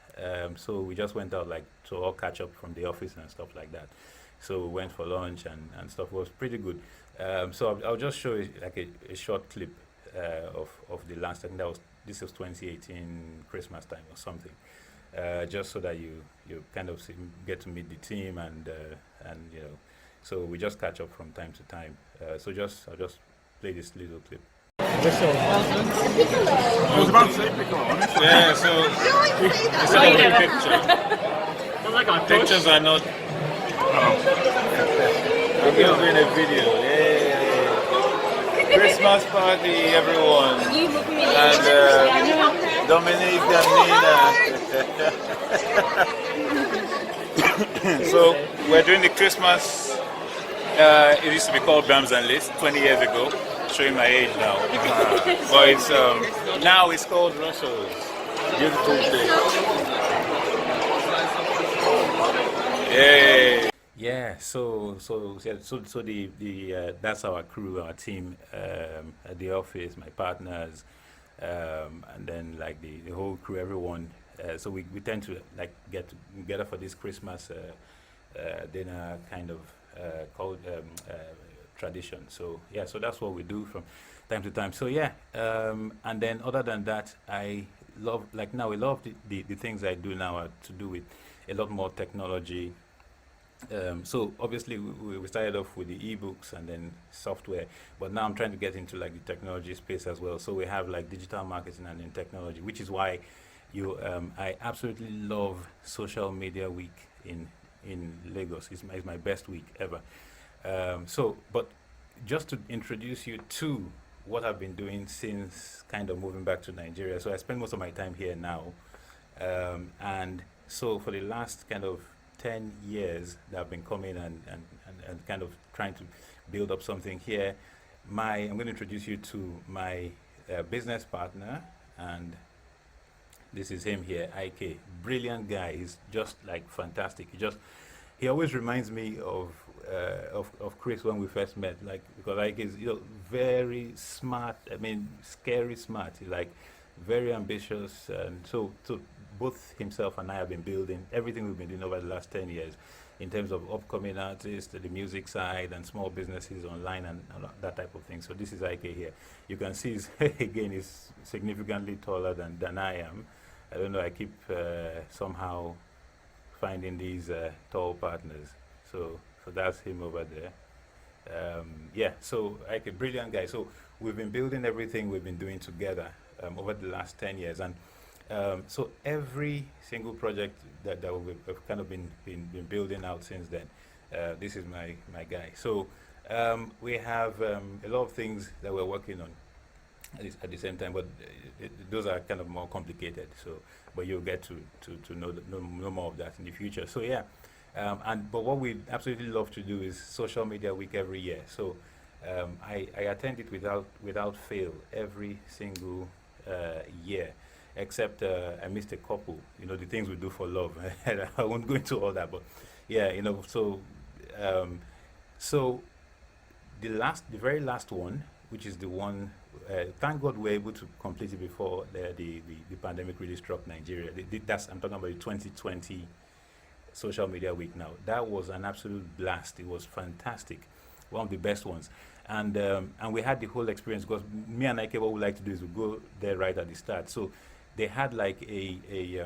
A: So we just went out like to all catch up from the office and stuff like that. So we went for lunch and stuff. It was pretty good. So I'll just show you like a short clip of the last. I think this was 2018 Christmas time or something, just so that you kind of get to meet the team and so we just catch up from time to time. So I'll just play this little clip.
G: I was about to say pick up. Yeah, so it's a picture. Pictures are not. We're doing a video. Yeah. Christmas party, everyone. And Dominique and Nina. So we're doing the Christmas. It used to be called Brahms and List 20 years ago. Showing my age now. But it's now it's called Russell's. Beautiful day. Yeah.
A: Yeah, so the that's our crew, our team at the office, my partners, and then like the whole crew, everyone. So we tend to like get together for this Christmas dinner kind of called tradition. So yeah, so that's what we do from time to time. So yeah, and then other than that, I love the things I do now are to do with a lot more technology. So obviously we started off with the ebooks and then software, but now I'm trying to get into like the technology space as well. So we have like digital marketing and then technology, which is why I absolutely love Social Media Week in Lagos. It's my best week ever. But just to introduce you to what I've been doing since kind of moving back to Nigeria. So I spend most of my time here now, and so for the last kind of 10 years that I've been coming and kind of trying to build up something here. I'm going to introduce you to my business partner, and this is him here, IK. Brilliant guy. He's just like fantastic. He always reminds me of Chris when we first met, like, because IK is very smart. I mean, scary smart. He's like very ambitious, and so both himself and I have been building everything we've been doing over the last 10 years in terms of upcoming artists, the music side, and small businesses online and that type of thing. So this is IK here. You can see he's significantly taller than I am. I don't know, I keep somehow finding these tall partners. So that's him over there. So IK, brilliant guy. So we've been building everything we've been doing together over the last 10 years. And so every single project that we've kind of been building out since then, this is my guy. So we have a lot of things that we're working on at the same time, but those are kind of more complicated. So, but you'll get to know more of that in the future. So yeah, but what we absolutely love to do is Social Media Week every year. So I attend it without fail every single year. Except I missed a couple, the things we do for love. I won't go into all that, but yeah, so the very last one, which is the one, thank God we're able to complete it before the pandemic really struck Nigeria. I'm talking about the 2020 Social Media Week now. That was an absolute blast. It was fantastic. one of the best ones. And we had the whole experience because me and Ike, what we like to do is we go there right at the start. So they had like they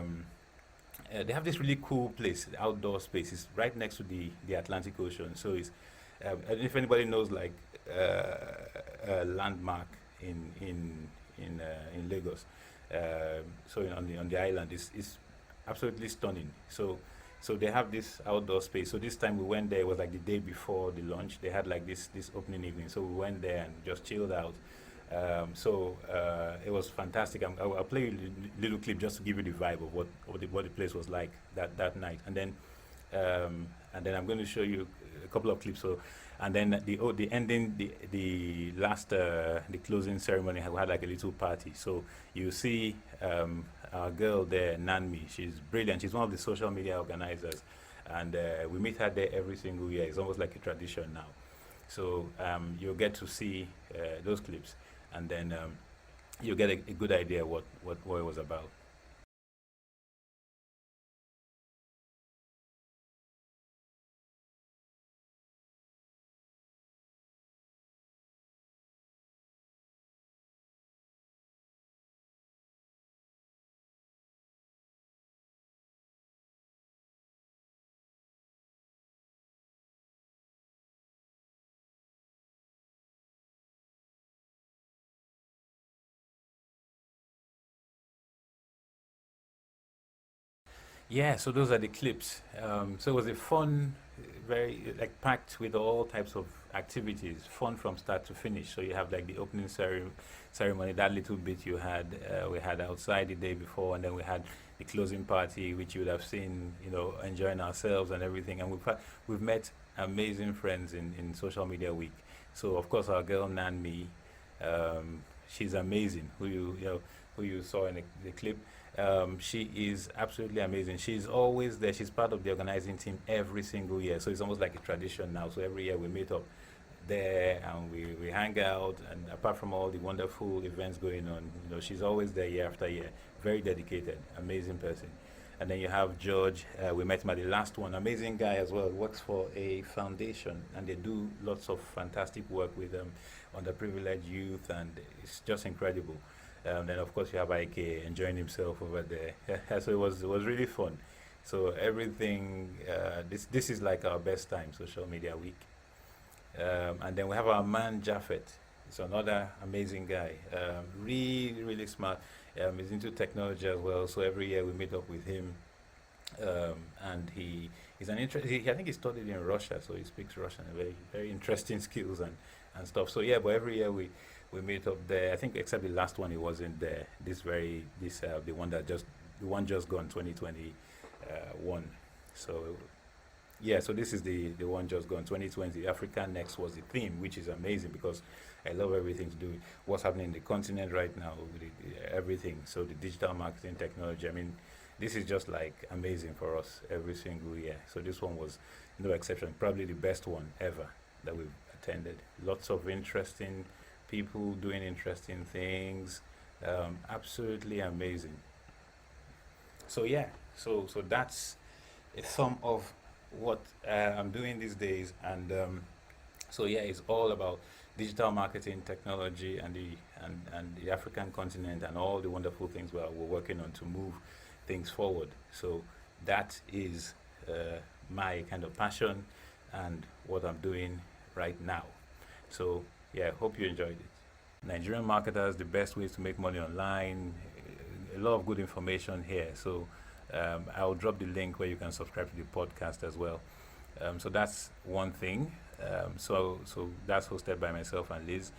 A: have this really cool place, outdoor space. It's right next to the Atlantic Ocean. So it's and if anybody knows like a landmark in Lagos, so on the island, it's absolutely stunning. So they have this outdoor space. So this time we went there, it was like the day before the launch. They had like this opening evening. So we went there and just chilled out. It was fantastic. I'll play you a little clip just to give you the vibe of what the place was like that night. And then I'm going to show you a couple of clips. So, and then the ending, the last the closing ceremony, we had like a little party. So you see our girl there, Nanmi. She's brilliant. She's one of the social media organizers, and we meet her there every single year. It's almost like a tradition now. So you'll get to see those clips, and then you'll get a good idea what it was about. Yeah, so those are the clips. So it was a fun, very like packed with all types of activities, fun from start to finish. So you have like the opening ceremony, that little bit we had outside the day before, and then we had the closing party, which you would have seen, enjoying ourselves and everything. And we've met amazing friends in Social Media Week. So of course our girl Nanmi, she's amazing. Who you saw in the clip. She is absolutely amazing. She's always there. She's part of the organizing team every single year. So it's almost like a tradition now. So every year we meet up there and we hang out. And apart from all the wonderful events going on, she's always there year after year. Very dedicated, amazing person. And then you have George. We met him at the last one. Amazing guy as well. Works for a foundation, and they do lots of fantastic work with underprivileged youth, and it's just incredible. Then of course you have Ike enjoying himself over there. So it was really fun. So everything, this is like our best time, Social Media Week. And then we have our man Japheth. He's another amazing guy. Really, really smart. He's into technology as well. So every year we meet up with him. And he's an I think he studied in Russia, so he speaks Russian. Very, very interesting skills and stuff. So yeah, but every year we meet up there. I think except the last one, he wasn't there. The one just gone 2021. So yeah, so this is the one just gone 2020. Africa Next was the theme, which is amazing because I love everything to do with what's happening in the continent right now, with everything. So the digital marketing technology. I mean, this is just like amazing for us every single year. So this one was no exception. Probably the best one ever that we've attended. Lots of interesting people doing interesting things. Absolutely amazing. So yeah, so that's some of what I'm doing these days, and so yeah, it's all about digital marketing, technology, and the African continent, and all the wonderful things we're working on to move things forward. So that is my kind of passion and what I'm doing right now. So yeah, hope you enjoyed it. Nigerian marketers, the best ways to make money online, a lot of good information here. So I'll drop the link where you can subscribe to the podcast as well. So that's one thing. So that's hosted by myself and Liz.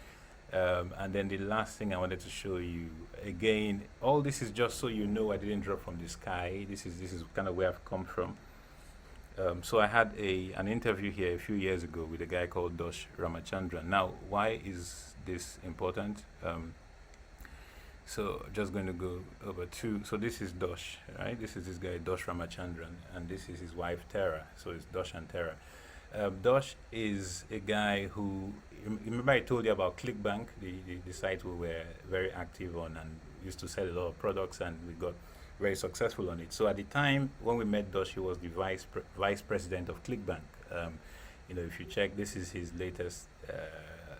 A: And then the last thing I wanted to show you, again, all this is just so you know I didn't drop from the sky. This is kind of where I've come from. So I had an interview here a few years ago with a guy called Dosh Ramachandran. Now, why is this important? So just going to go over to, so this is Dosh, right? This is this guy, Dosh Ramachandran, and this is his wife, Tara. So it's Dosh and Tara. Dosh is a guy who, remember I told you about ClickBank, the site we were very active on and used to sell a lot of products, and we got very successful on it. So at the time when we met Dosh, he was the vice president of ClickBank. if you check, this is his latest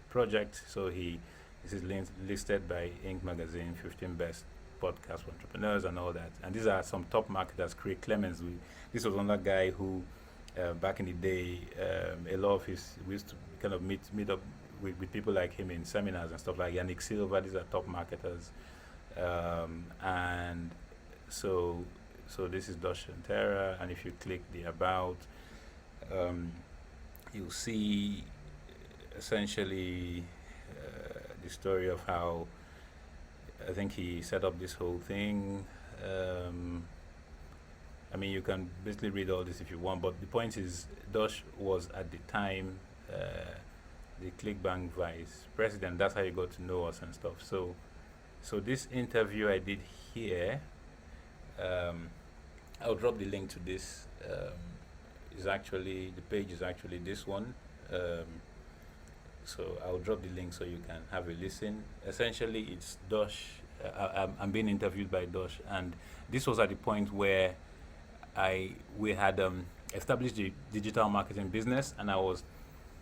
A: project. So this is listed by Inc. magazine, 15 best podcast for entrepreneurs and all that. And these are some top marketers. Craig Clemens, this was another guy who, back in the day, a lot of we used to kind of meet up with people like him in seminars and stuff like Yannick Silva. These are top marketers. And so this is Dosh Shantera, and if you click the about, you'll see essentially the story of how I think he set up this whole thing. I mean, you can basically read all this if you want, but the point is, Dosh was at the time the ClickBank vice president. That's how you got to know us and stuff. So this interview I did here, I'll drop the link to this. The page is actually this one. So I'll drop the link so you can have a listen. Essentially, it's Dosh. I'm being interviewed by Dosh, and this was at the point where we had established the digital marketing business, and I was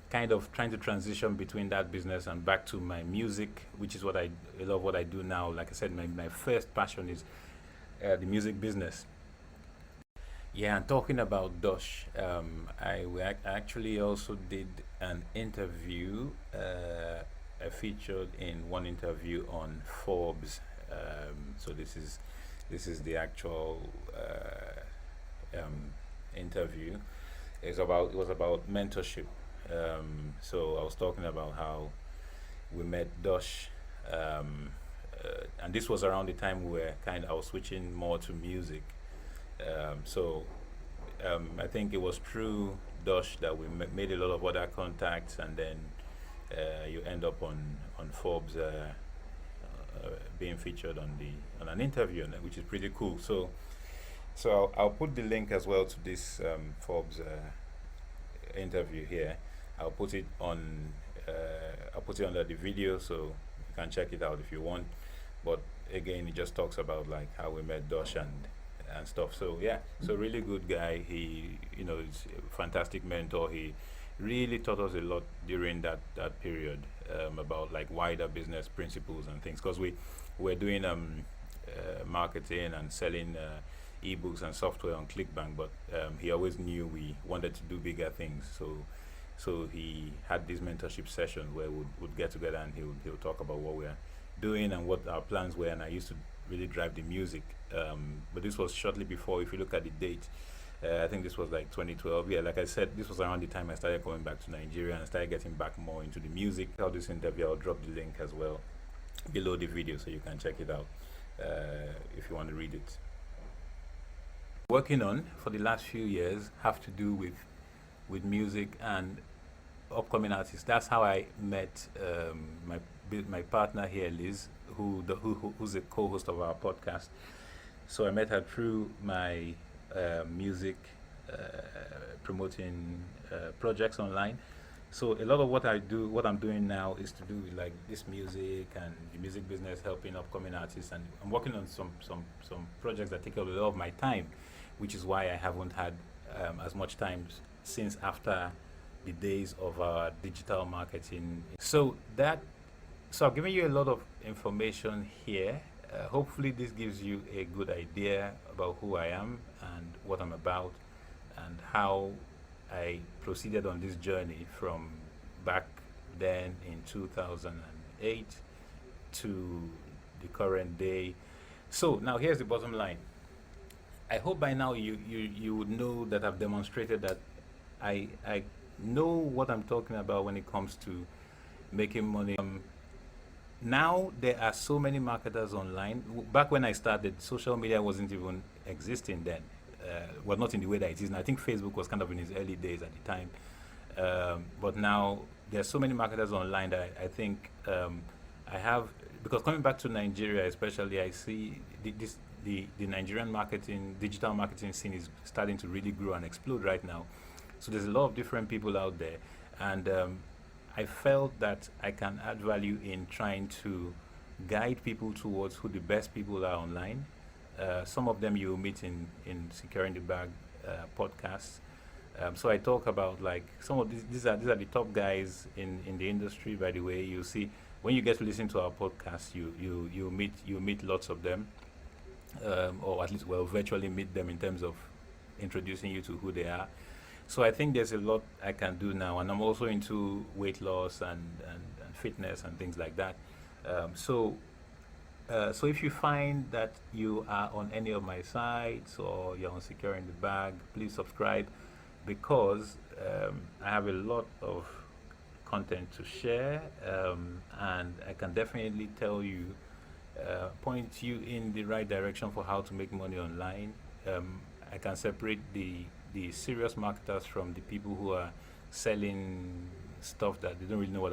A: kind of trying to transition between that business and back to my music, which is a lot of what I do now. Like I said, my first passion is the music business. Yeah, and talking about Dosh, I actually also did an interview. I featured in one interview on Forbes. So this is the actual interview. It was about mentorship. So I was talking about how we met Dosh, and this was around the time I was switching more to music. I think it was through Dosh that we made a lot of other contacts, and then you end up on Forbes being featured on an interview, which is pretty cool. So I'll put the link as well to this Forbes interview here. I'll put it under the video, so you can check it out if you want. But again, it just talks about like how we met Dosh and stuff. So yeah, so really good guy. He, is a fantastic mentor. He really taught us a lot during that period about like wider business principles and things, because we were doing marketing and selling ebooks and software on ClickBank, but he always knew we wanted to do bigger things. So he had these mentorship sessions where we'd get together, and he'll talk about what we're doing and what our plans were. And I used to really drive the music, but this was shortly before. If you look at the date, I think this was like 2012. Yeah, like I said, this was around the time I started coming back to Nigeria and started getting back more into the music. How this interview, I'll drop the link as well below the video so you can check it out if you want to read it. Working on for the last few years have to do with music and upcoming artists. That's how I met my partner here, Liz, who's a co-host of our podcast. So I met her through my music promoting projects online. So a lot of what I'm doing now is to do with like this music and the music business, helping upcoming artists, and I'm working on some projects that take a lot of my time, which is why I haven't had as much time since after the days of our digital marketing. So I've given you a lot of information here. Hopefully this gives you a good idea about who I am and what I'm about, and how I proceeded on this journey from back then in 2008 to the current day. So now here's the bottom line. I hope by now you would know that I've demonstrated that I know what I'm talking about when it comes to making money. Now there are so many marketers online. Back when I started, social media wasn't even existing then. Well, not in the way that it is now. I think Facebook was kind of in its early days at the time. But now there are so many marketers online that I think I have, because coming back to Nigeria especially, I see the Nigerian digital marketing scene is starting to really grow and explode right now. So there's a lot of different people out there, and I felt that I can add value in trying to guide people towards who the best people are online. Some of them you will meet in Securing the Bag podcasts. So I talk about like some of these are the top guys in the industry. By the way, you see when you get to listen to our podcast, you meet lots of them, or at least virtually meet them in terms of introducing you to who they are. So I think there's a lot I can do now, and I'm also into weight loss and fitness and things like that. So if you find that you are on any of my sites or you're on Securing the Bag, please subscribe, because I have a lot of content to share, and I can definitely tell you, point you in the right direction for how to make money online. I can separate the serious marketers from the people who are selling stuff that they don't really know what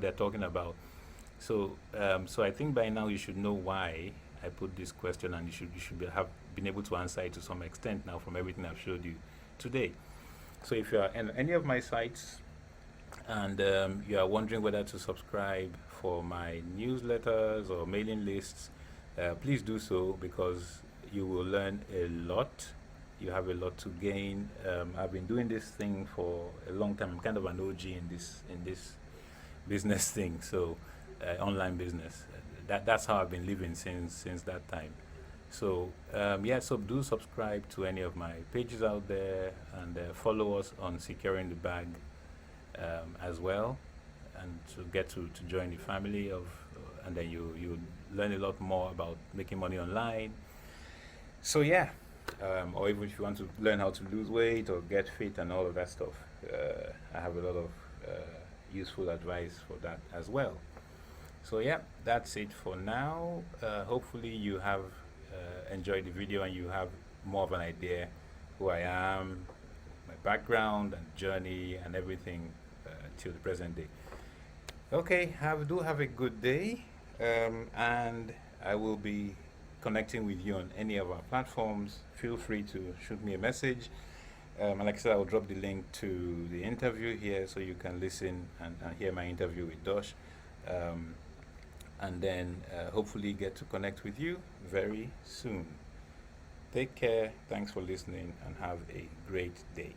A: they're talking about. So I think by now you should know why I put this question, and you should have been able to answer it to some extent now from everything I've showed you today. So if you are in any of my sites and you are wondering whether to subscribe for my newsletters or mailing lists, please do so, because you will learn a lot. You have a lot to gain. I've been doing this thing for a long time. I'm kind of an OG in this business thing, so online business. That's how I've been living since that time. So so do subscribe to any of my pages out there, and follow us on Securing the Bag as well, and to get to join the family of, and then you learn a lot more about making money online. So yeah, or even if you want to learn how to lose weight or get fit and all of that stuff, I have a lot of useful advice for that as well. So yeah, that's it for now. Hopefully you have enjoyed the video and you have more of an idea who I am, my background and journey and everything till the present day. Okay, do have a good day, and I will be connecting with you on any of our platforms. Feel free to shoot me a message, and like I said, I'll drop the link to the interview here so you can listen and hear my interview with Dosh, and then hopefully get to connect with you very soon. Take care, thanks for listening, and have a great day.